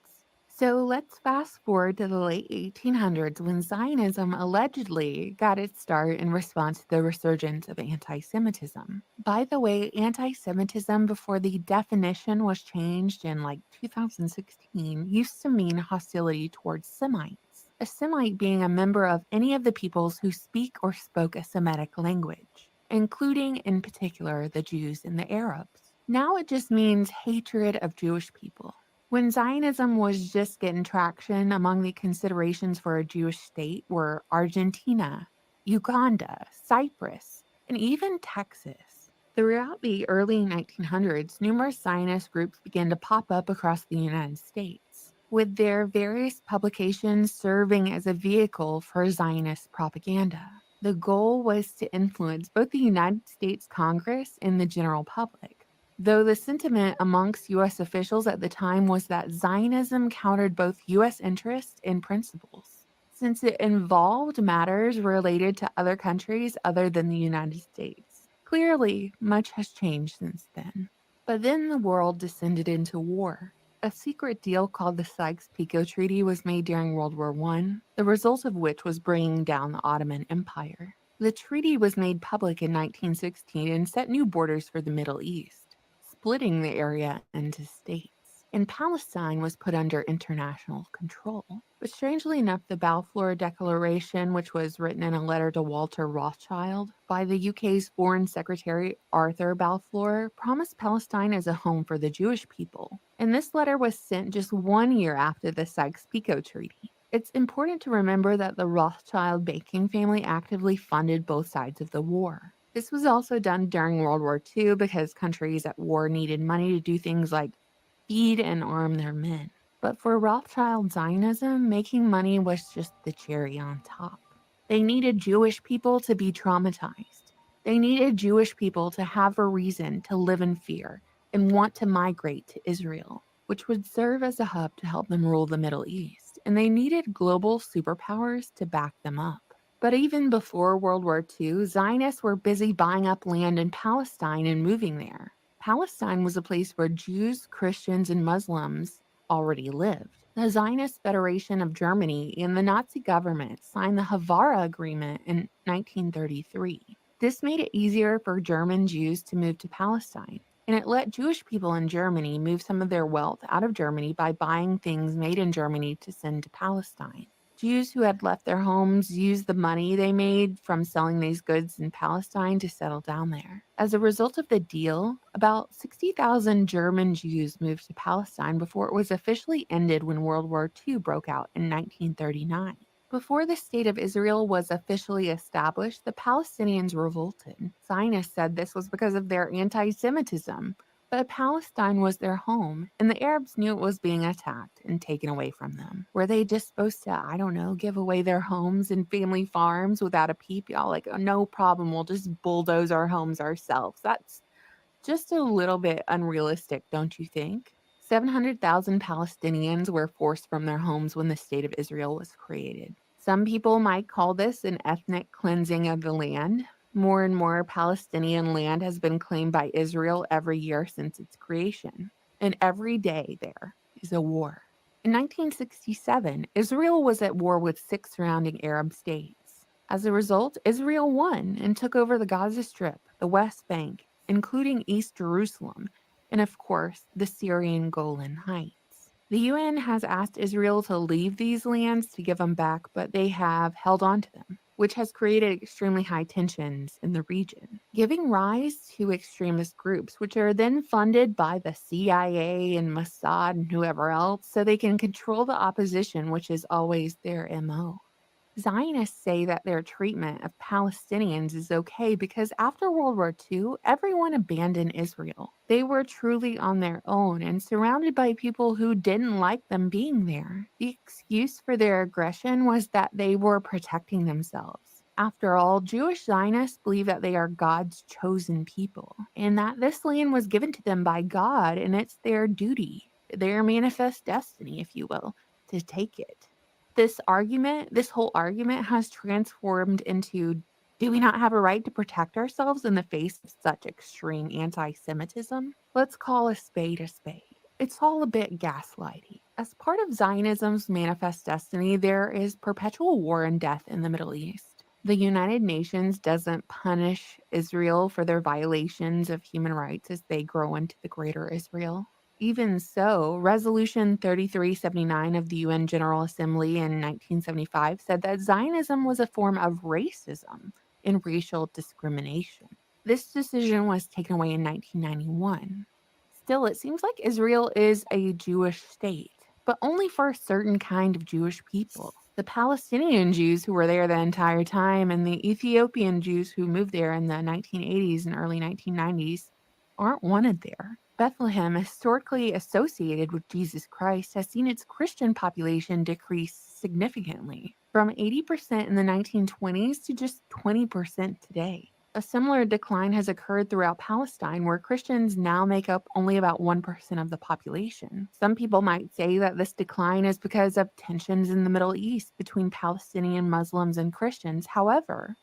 So let's fast forward to the late 1800s when Zionism allegedly got its start in response to the resurgence of anti-Semitism. By the way, anti-Semitism before the definition was changed in 2016 used to mean hostility towards Semites. A Semite being a member of any of the peoples who speak or spoke a Semitic language, including in particular the Jews and the Arabs. Now it just means hatred of Jewish people. When Zionism was just getting traction, among the considerations for a Jewish state were Argentina, Uganda, Cyprus, and even Texas. Throughout the early 1900s, numerous Zionist groups began to pop up across the United States, with their various publications serving as a vehicle for Zionist propaganda. The goal was to influence both the United States Congress and the general public, though the sentiment amongst U.S. officials at the time was that Zionism countered both U.S. interests and principles, since it involved matters related to other countries other than the United States. Clearly, much has changed since then. But then the world descended into war. A secret deal called the Sykes-Picot Treaty was made during World War I, the result of which was bringing down the Ottoman Empire. The treaty was made public in 1916 and set new borders for the Middle East, splitting the area into states, and Palestine was put under international control. But strangely enough, the Balfour Declaration, which was written in a letter to Walter Rothschild by the UK's Foreign Secretary Arthur Balfour, promised Palestine as a home for the Jewish people. And this letter was sent just 1 year after the Sykes-Picot Treaty. It's important to remember that the Rothschild banking family actively funded both sides of the war. This was also done during World War II because countries at war needed money to do things like feed and arm their men. But for Rothschild Zionism, making money was just the cherry on top. They needed Jewish people to be traumatized. They needed Jewish people to have a reason to live in fear and want to migrate to Israel, which would serve as a hub to help them rule the Middle East. And they needed global superpowers to back them up. But even before World War II, Zionists were busy buying up land in Palestine and moving there. Palestine was a place where Jews, Christians, and Muslims already lived. The Zionist Federation of Germany and the Nazi government signed the Havara Agreement in 1933. This made it easier for German Jews to move to Palestine, and it let Jewish people in Germany move some of their wealth out of Germany by buying things made in Germany to send to Palestine. Jews who had left their homes used the money they made from selling these goods in Palestine to settle down there. As a result of the deal, about 60,000 German Jews moved to Palestine before it was officially ended when World War II broke out in 1939. Before the State of Israel was officially established, the Palestinians revolted. Zionists said this was because of their anti-Semitism, but Palestine was their home, and the Arabs knew it was being attacked and taken away from them. Were they just supposed to, I don't know, give away their homes and family farms without a peep? Y'all like, oh, no problem, we'll just bulldoze our homes ourselves. That's just a little bit unrealistic, don't you think? 700,000 Palestinians were forced from their homes when the State of Israel was created. Some people might call this an ethnic cleansing of the land. More and more Palestinian land has been claimed by Israel every year since its creation. And every day there is a war. In 1967, Israel was at war with 6 surrounding Arab states. As a result, Israel won and took over the Gaza Strip, the West Bank, including East Jerusalem, and of course, the Syrian Golan Heights. The UN has asked Israel to leave these lands to give them back, but they have held on to them, which has created extremely high tensions in the region, giving rise to extremist groups, which are then funded by the CIA and Mossad and whoever else, so they can control the opposition, which is always their MO. Zionists say that their treatment of Palestinians is okay because after World War II, everyone abandoned Israel. They were truly on their own and surrounded by people who didn't like them being there. The excuse for their aggression was that they were protecting themselves. After all, Jewish Zionists believe that they are God's chosen people and that this land was given to them by God and it's their duty, their manifest destiny, if you will, to take it. This whole argument has transformed into, do we not have a right to protect ourselves in the face of such extreme anti-Semitism? Let's call a spade a spade. It's all a bit gaslighty. As part of Zionism's manifest destiny, there is perpetual war and death in the Middle East. The United Nations doesn't punish Israel for their violations of human rights as they grow into the greater Israel. Even so, Resolution 3379 of the UN General Assembly in 1975 said that Zionism was a form of racism and racial discrimination. This decision was taken away in 1991. Still, it seems like Israel is a Jewish state, but only for a certain kind of Jewish people. The Palestinian Jews who were there the entire time and the Ethiopian Jews who moved there in the 1980s and early 1990s aren't wanted there. Bethlehem, historically associated with Jesus Christ, has seen its Christian population decrease significantly, from 80% in the 1920s to just 20% today. A similar decline has occurred throughout Palestine, where Christians now make up only about 1% of the population. Some people might say that this decline is because of tensions in the Middle East between Palestinian Muslims and Christians. However,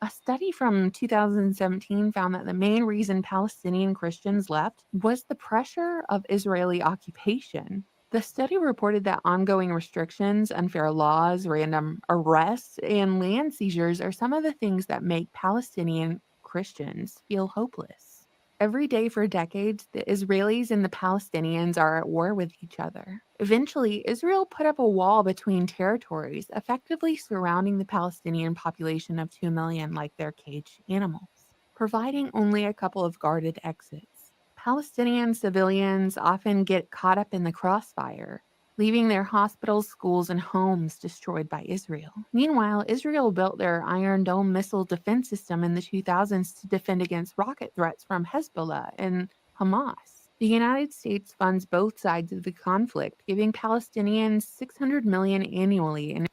a study from 2017 found that the main reason Palestinian Christians left was the pressure of Israeli occupation. The study reported that ongoing restrictions, unfair laws, random arrests, and land seizures are some of the things that make Palestinian Christians feel hopeless. Every day for decades, the Israelis and the Palestinians are at war with each other. Eventually, Israel put up a wall between territories, effectively surrounding the Palestinian population of 2 million like their caged animals, providing only a couple of guarded exits. Palestinian civilians often get caught up in the crossfire, leaving their hospitals, schools, and homes destroyed by Israel. Meanwhile, Israel built their Iron Dome missile defense system in the 2000s to defend against rocket threats from Hezbollah and Hamas. The United States funds both sides of the conflict, giving Palestinians $600 million annually.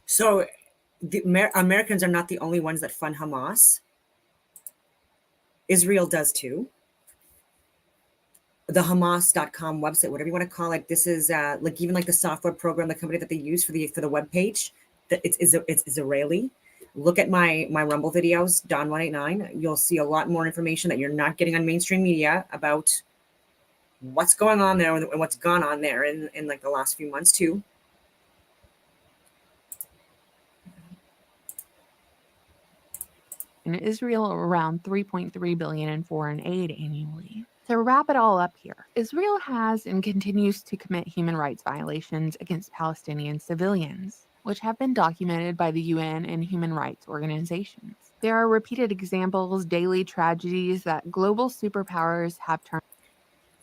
So the Americans are not the only ones that fund Hamas. Israel does too. The Hamas.com website, whatever you want to call it. This is like even like the software program, the company that they use for the web page. It's Israeli. Look at my Rumble videos, Don189. You'll see a lot more information that you're not getting on mainstream media about what's going on there and what's gone on there in like the last few months too. and Israel around $3.3 billion in foreign aid annually. To wrap it all up here, Israel has and continues to commit human rights violations against Palestinian civilians, which have been documented by the UN and human rights organizations. There are repeated examples, daily tragedies that global superpowers have turned.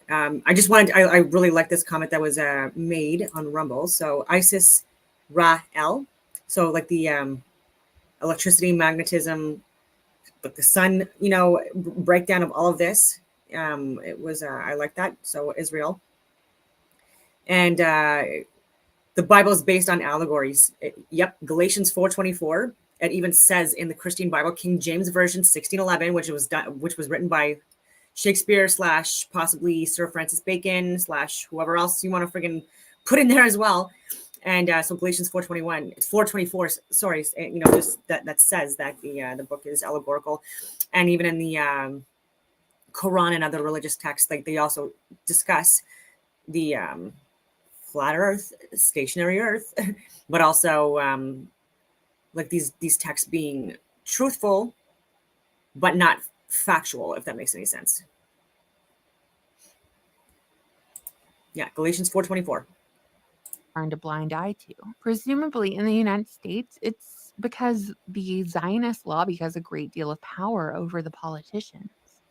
I really like this comment that was made on Rumble. So Isis Ra-El, so like the electricity, magnetism, like the sun, breakdown of all of this. It was, I like that. So Israel. And the Bible is based on allegories. Yep, Galatians 4:24. It even says in the Christian Bible, King James Version 1611, which was written by Shakespeare / possibly Sir Francis Bacon / whoever else you want to friggin' put in there as well. And so Galatians 4:24. Sorry, just that says that the book is allegorical, and even in the Quran and other religious texts, like they also discuss the flat Earth, stationary Earth, but also like these texts being truthful, but not factual, if that makes any sense. Yeah, Galatians 4:24. Turned a blind eye to. Presumably in the United States, it's because the Zionist lobby has a great deal of power over the politicians.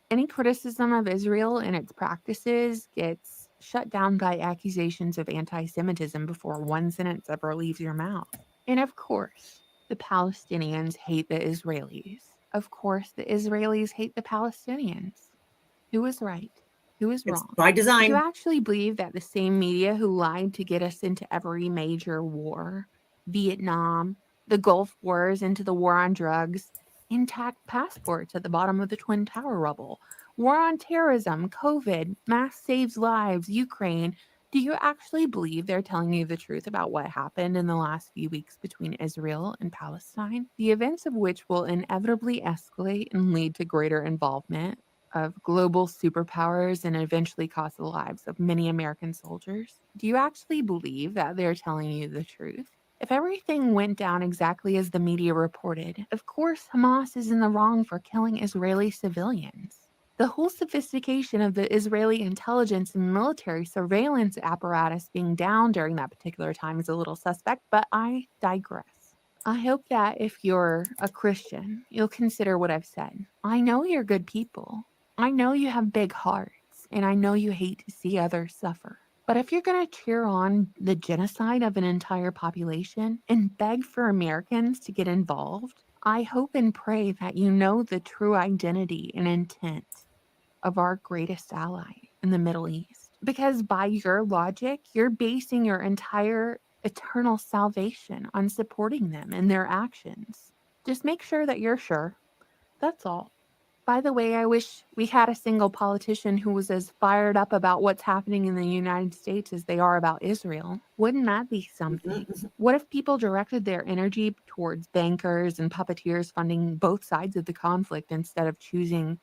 Any criticism of Israel and its practices gets shut down by accusations of anti-Semitism before one sentence ever leaves your mouth. And of course, the Palestinians hate the Israelis. Of course, the Israelis hate the Palestinians. Who is right? Who is wrong? It's by design. Do you actually believe that the same media who lied to get us into every major war, Vietnam, the Gulf Wars, into the war on drugs, intact passports at the bottom of the Twin Tower rubble, war on terrorism, COVID, mass saves lives, Ukraine, do you actually believe they're telling you the truth about what happened in the last few weeks between Israel and Palestine? The events of which will inevitably escalate and lead to greater involvement of global superpowers and eventually cost the lives of many American soldiers? Do you actually believe that they're telling you the truth? If everything went down exactly as the media reported, of course Hamas is in the wrong for killing Israeli civilians. The whole sophistication of the Israeli intelligence and military surveillance apparatus being down during that particular time is a little suspect, but I digress. I hope that if you're a Christian, you'll consider what I've said. I know you're good people. I know you have big hearts, and I know you hate to see others suffer. But if you're going to cheer on the genocide of an entire population and beg for Americans to get involved, I hope and pray that you know the true identity and intent of our greatest ally in the Middle East. Because by your logic, you're basing your entire eternal salvation on supporting them in their actions. Just make sure that you're sure. That's all. By the way, I wish we had a single politician who was as fired up about what's happening in the United States as they are about Israel. Wouldn't that be something? What if people directed their energy towards bankers and puppeteers funding both sides of the conflict instead of choosing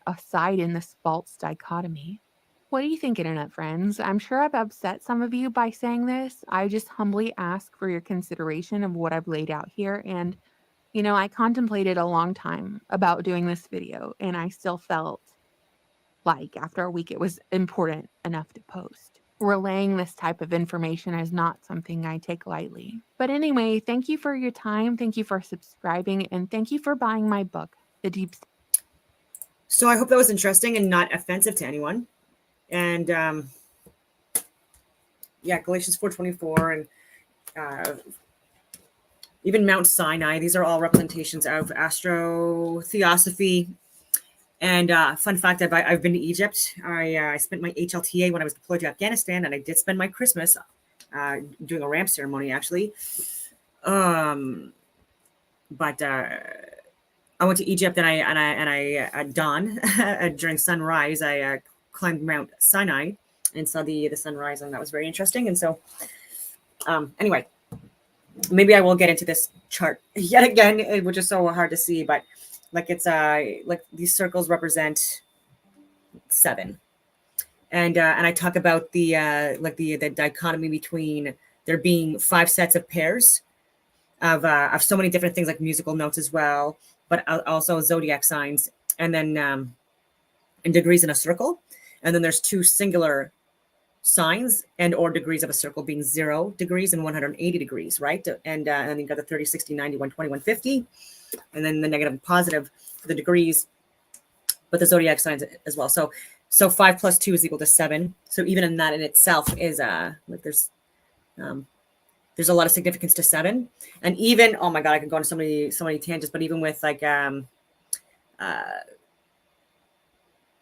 a side in this false dichotomy? What do you think, internet friends? I'm sure I've upset some of you by saying this. I just humbly ask for your consideration of what I've laid out here, and I contemplated a long time about doing this video, and I still felt like after a week it was important enough to post. Relaying this type of information is not something I take lightly. But anyway, thank you for your time, thank you for subscribing, and thank you for buying my book, The Deep State. So I hope that was interesting and not offensive to anyone. And Galatians 4:24 and even Mount Sinai. These are all representations of astrotheosophy. And fun fact, I've been to Egypt. I spent my HLTA when I was deployed to Afghanistan, and I did spend my Christmas doing a ramp ceremony, actually. But I went to Egypt, and I at dawn during sunrise, I climbed Mount Sinai and saw the sunrise, and that was very interesting. And so, anyway, maybe I will get into this chart yet again, which is so hard to see, but like it's like these circles represent 7, and I talk about the like the dichotomy between there being 5 sets of pairs of so many different things, like musical notes as well, but also zodiac signs, and then in degrees in a circle. And then there's 2 singular signs and or degrees of a circle being 0 degrees and 180 degrees, right? And then you've got the 30, 60, 90, 120, 150, and then the negative and positive for the degrees, but the zodiac signs as well. So 5 plus 2 is equal to 7. So even in that in itself is like there's a lot of significance to 7. And even, oh my God, I could go on so many tangents, but even with like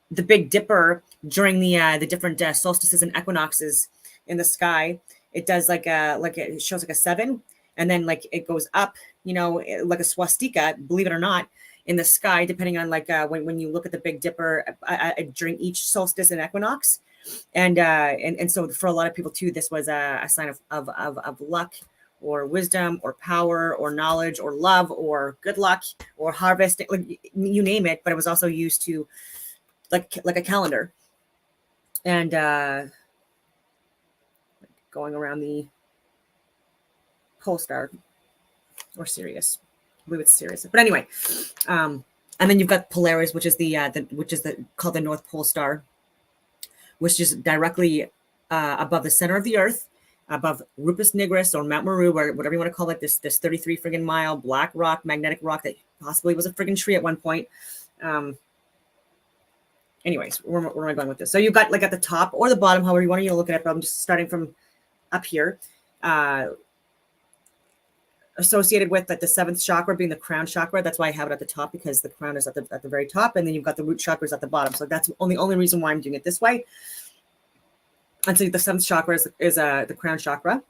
the Big Dipper during the different solstices and equinoxes in the sky, it does like it shows like a 7, and then like it goes up, like a swastika, believe it or not, in the sky, depending on like when you look at the Big Dipper during each solstice and equinox, and so for a lot of people too, this was a sign of luck or wisdom or power or knowledge or love or good luck or harvest, like you name it. But it was also used to like a calendar, and going around the pole star or Sirius. I believe it's Sirius, but anyway, and then you've got Polaris, which is called the North Pole Star, which is directly above the center of the Earth, above Rupus Nigris or Mount Meru, or whatever you want to call it. This 33 friggin' mile black rock, magnetic rock that possibly was a friggin' tree at one point. Anyways, where am I going with this? So you've got like at the top or the bottom, however you want to look at it, but I'm just starting from up here. Associated with the 7th chakra being the crown chakra. That's why I have it at the top, because the crown is at the very top, and then you've got the root chakras at the bottom. So that's the only reason why I'm doing it this way. And so the 7th chakra is the crown chakra,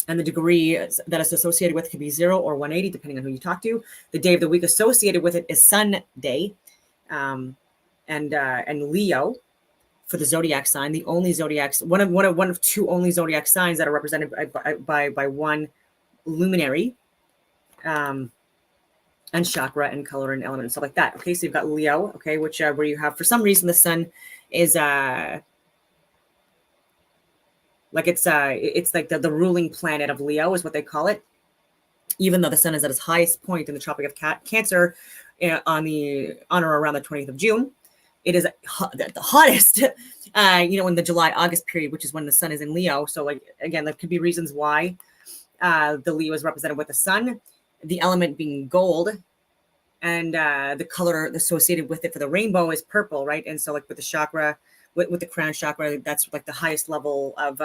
and the degree that is associated with could be 0 or 180, depending on who you talk to. The day of the week associated with it is Sunday, and Leo for the zodiac sign. The only zodiac, one of 2 only zodiac signs that are represented by one luminary, and chakra and color and element and stuff like that. Okay, so you've got Leo, okay, which where you have, for some reason, the sun is like it's like the ruling planet of Leo is what they call it, even though the sun is at its highest point in the Tropic of Cancer on or around the 20th of June. It is the hottest, in the July-August period, which is when the sun is in Leo. So like, again, there could be reasons why the Leo is represented with the sun, the element being gold, and the color associated with it for the rainbow is purple, right? And so like with the chakra, with the crown chakra, that's like the highest level of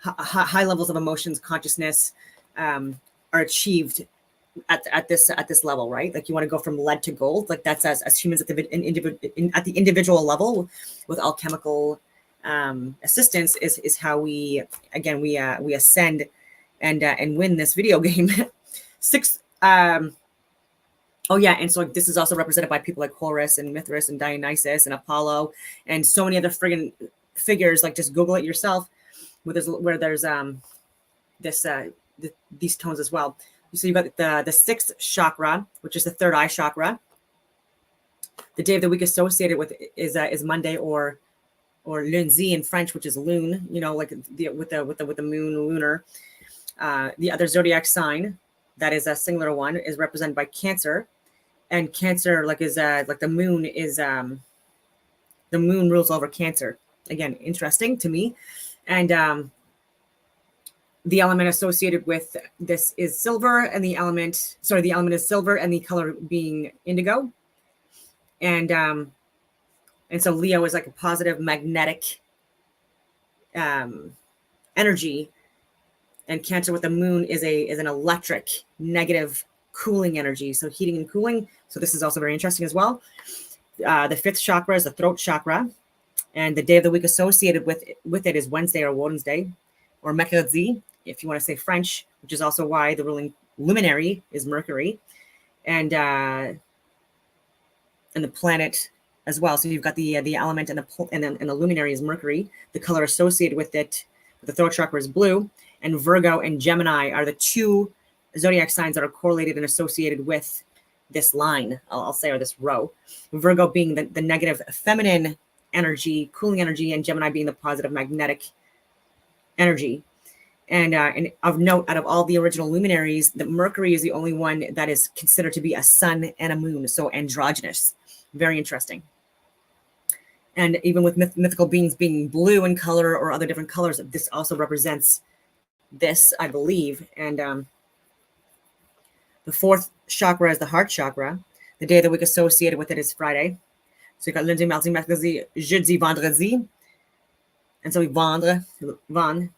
high levels of emotions, consciousness are achieved at this level, right? Like you want to go from lead to gold, like that's as humans at the individual level with alchemical assistance is how we ascend and win this video game. 6 and so this is also represented by people like Horus and Mithras and Dionysus and Apollo and so many other friggin' figures. Like just Google it yourself, where there's these tones as well. So you've got the 6th chakra, which is the third eye chakra. The day of the week associated with it is Monday or lundi in French, which is lune. Like with the moon, lunar. The other zodiac sign that is a singular one is represented by Cancer, and Cancer is like the moon is the moon rules over Cancer. Again, interesting to me, and the element associated with this is silver, and the element is silver, and the color being indigo, and so Leo is like a positive magnetic energy, and Cancer with the moon is an electric negative cooling energy, so heating and cooling. So this is also very interesting as well. The 5th chakra is the throat chakra, and the day of the week associated with it is Wednesday or Wednesday or mercredi, if you want to say French, which is also why the ruling luminary is Mercury, and the planet as well. So you've got the element and the luminary is Mercury. The color associated with it, the throat chakra, is blue, and Virgo and Gemini are the 2 zodiac signs that are correlated and associated with this line, I'll say, or this row. Virgo being the negative feminine energy, cooling energy, and Gemini being the positive magnetic energy. And of note, out of all the original luminaries, the Mercury is the only one that is considered to be a sun and a moon, so androgynous. Very interesting. And even with mythical beings being blue in color or other different colors, this also represents this, I believe. And the fourth chakra is the heart chakra. The day of the week associated with it is Friday. So you got lundi, mardi, mercredi, jeudi, vendredi. And so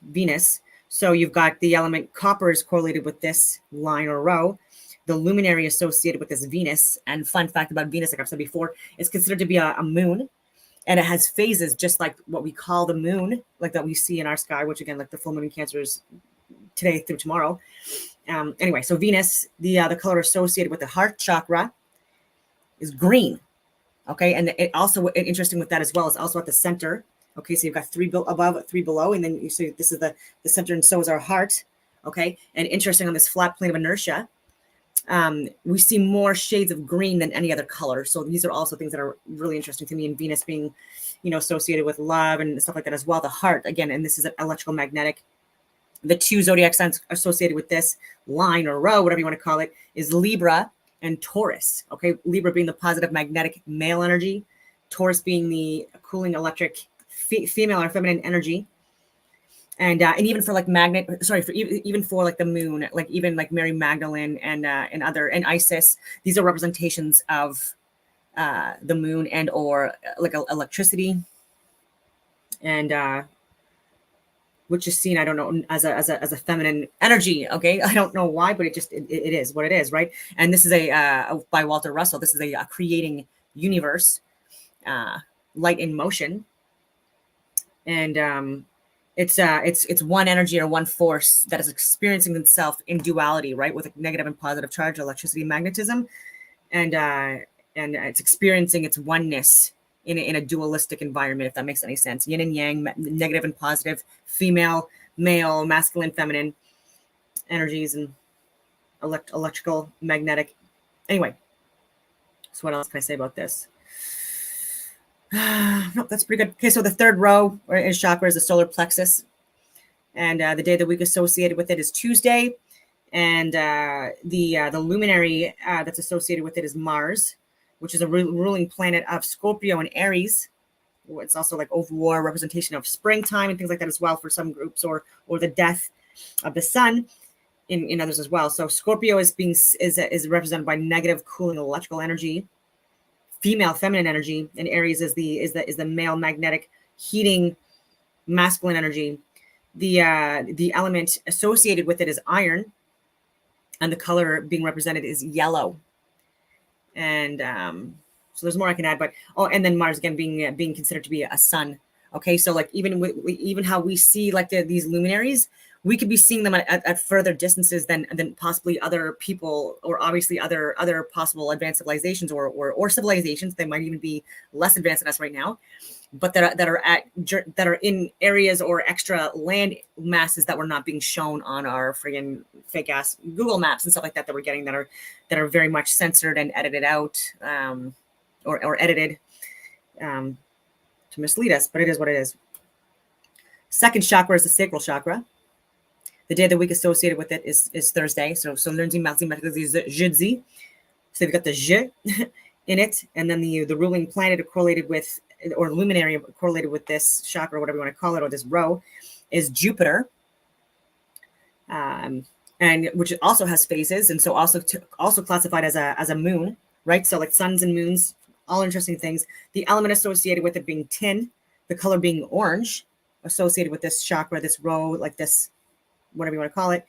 Venus. So you've got the element copper is correlated with this line or row. The luminary associated with this Venus. And fun fact about Venus, like I've said before, it's considered to be a moon. And it has phases just like what we call the moon, like that we see in our sky, which again, like the full moon in Cancer is today through tomorrow. Anyway, so Venus, the color associated with the heart chakra is green. Okay, and it also interesting with that as well is also at the center. Okay, so you've got 3 above, 3 below, and then you see this is the center, and so is our heart. Okay, and interesting on this flat plane of inertia, we see more shades of green than any other color. So these are also things that are really interesting to me. And Venus being, associated with love and stuff like that as well. The heart again, and this is an electrical magnetic. The 2 zodiac signs associated with this line or row, whatever you want to call it, is Libra and Taurus. Okay, Libra being the positive magnetic male energy, Taurus being the cooling electric female or feminine energy. And even for like even for like the moon, like even like Mary Magdalene and Isis, these are representations of the moon and or like electricity, and which is seen, I don't know, as a feminine energy. Okay, I don't know why, but it is what it is, right? And this is by Walter Russell. This is a creating universe, light in motion, and it's one energy or one force that is experiencing itself in duality, right, with a negative and positive charge, electricity, magnetism, and it's experiencing its oneness in a dualistic environment, if that makes any sense. Yin and yang, negative and positive, female, male, masculine, feminine energies, and electrical, magnetic. Anyway, so what else can I say about this? No, that's pretty good. Okay, so the third row is chakra is the solar plexus, and the day of the week associated with it is Tuesday, and the luminary that's associated with it is Mars, which is a ruling planet of Scorpio and Aries. It's also like war representation of springtime and things like that as well for some groups, or the death of the sun in others as well. So Scorpio is represented by negative, cooling, electrical energy. Female, feminine energy, and Aries is the male, magnetic, heating, masculine energy. The element associated with it is iron, and the color being represented is yellow. And so there's more I can add, but and then Mars again being considered to be a sun. Okay, so like even how we see like these luminaries, we could be seeing them at further distances than possibly other people, or obviously other possible advanced civilizations or civilizations. They might even be less advanced than us right now, but that are in areas or extra land masses that were not being shown on our friggin' fake ass Google Maps and stuff like that we're getting, that are very much censored and edited out, or edited to mislead us. But it is what it is. Second chakra is the sacral chakra. The day of the week associated with it is Thursday. So lundi, mardi, mercredi, jeudi. So you've got the je in it, and then the ruling planet correlated with, or luminary correlated with this chakra, whatever you want to call it, or this row, is Jupiter, and which also has phases, and so also classified as a moon, right? So like suns and moons, all interesting things. The element associated with it being tin, the color being orange, associated with this chakra, this row, like this, whatever you want to call it.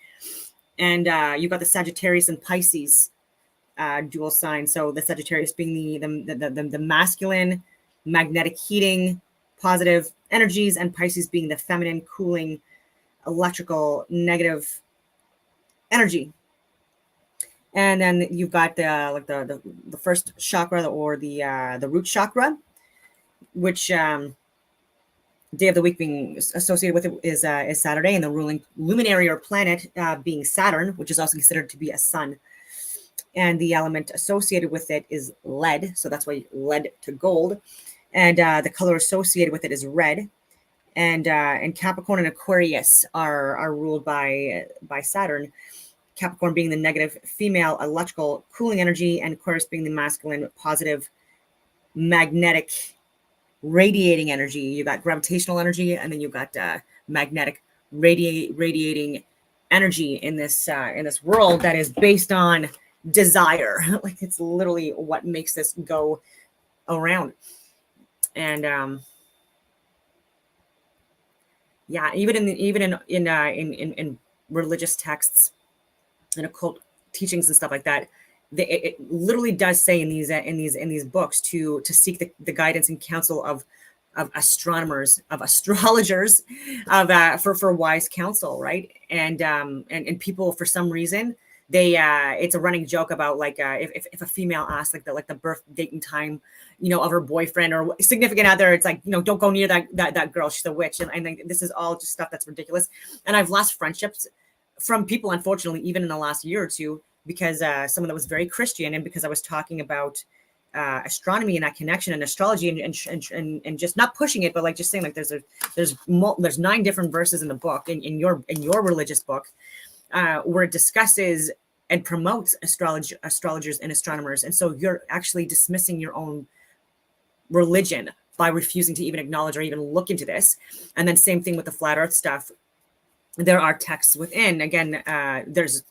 And you've got the Sagittarius and Pisces dual sign. So the Sagittarius being the masculine, magnetic, heating, positive energies, and Pisces being the feminine, cooling, electrical, negative energy. And then you've got the first chakra, or the root chakra, which day of the week being associated with it is Saturday, and the ruling luminary or planet being Saturn, which is also considered to be a sun. And the element associated with it is lead, so that's why lead to gold. And the color associated with it is red. and Capricorn and Aquarius are ruled by Saturn. Capricorn being the negative female electrical cooling energy, and Aquarius being the masculine positive magnetic radiating energy. You got gravitational energy, and then you got magnetic radiating energy in this world that is based on desire. Like, it's literally what makes this go around. And yeah, even in religious texts and occult teachings and stuff like that, it literally does say in these books to seek the guidance and counsel of astronomers, of astrologers, for wise counsel, right? And people, for some reason, they it's a running joke about, like, if a female asks like the birth date and time, of her boyfriend or significant other, it's like, don't go near that girl, she's a witch. And I think this is all just stuff that's ridiculous. And I've lost friendships from people, unfortunately, even in the last year or two, because someone that was very Christian, and because I was talking about astronomy and that connection and astrology, and just not pushing it, but like just saying, like, there's 9 different verses in the book, in your religious book, where it discusses and promotes astrologers and astronomers. And so you're actually dismissing your own religion by refusing to even acknowledge or even look into this. And then same thing with the flat earth stuff. There are texts within, again, there's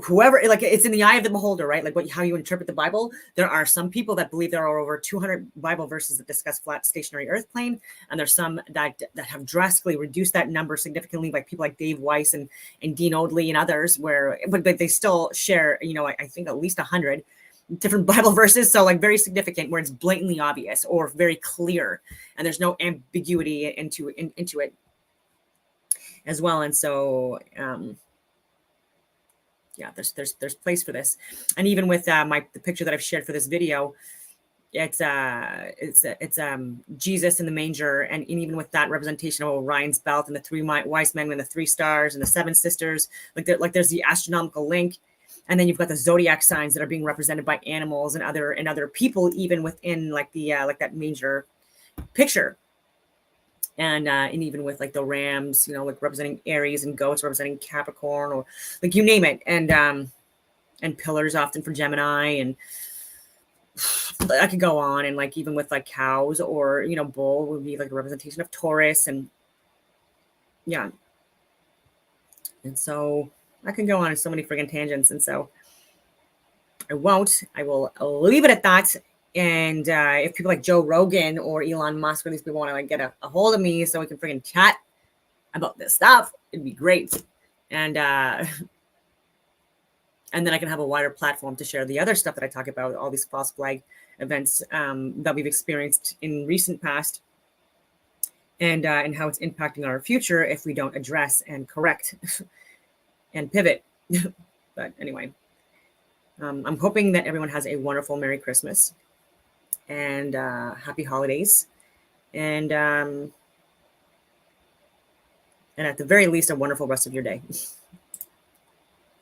whoever, like, it's in the eye of the beholder, right? Like, how you interpret the Bible. There are some people that believe there are over 200 Bible verses that discuss flat stationary earth plane, and there's some that have drastically reduced that number significantly, like people like Dave Weiss and Dean Odley and others, but they still share, I think at least 100 different Bible verses. So, like, very significant, where it's blatantly obvious or very clear, and there's no ambiguity into it as well. And so yeah, there's place for this. And even with the picture that I've shared for this video, it's Jesus in the manger, and even with that representation of Orion's belt and the 3 wise men and the 3 stars and the 7 sisters, there's the astronomical link. And then you've got the zodiac signs that are being represented by animals and other people, even within like that manger picture. And even with like the rams, like representing Aries, and goats representing Capricorn, or like you name it, and pillars often for Gemini, and I could go on. And like even with like cows, or bull would be like a representation of Taurus, and yeah. And so I can go on so many friggin' tangents, and so I won't. I will leave it at that. And if people like Joe Rogan or Elon Musk, or these people want to like get a hold of me so we can freaking chat about this stuff, it'd be great. And then I can have a wider platform to share the other stuff that I talk about, all these false flag events that we've experienced in recent past, and how it's impacting our future if we don't address and correct and pivot. But anyway, I'm hoping that everyone has a wonderful Merry Christmas and happy holidays, and at the very least, a wonderful rest of your day.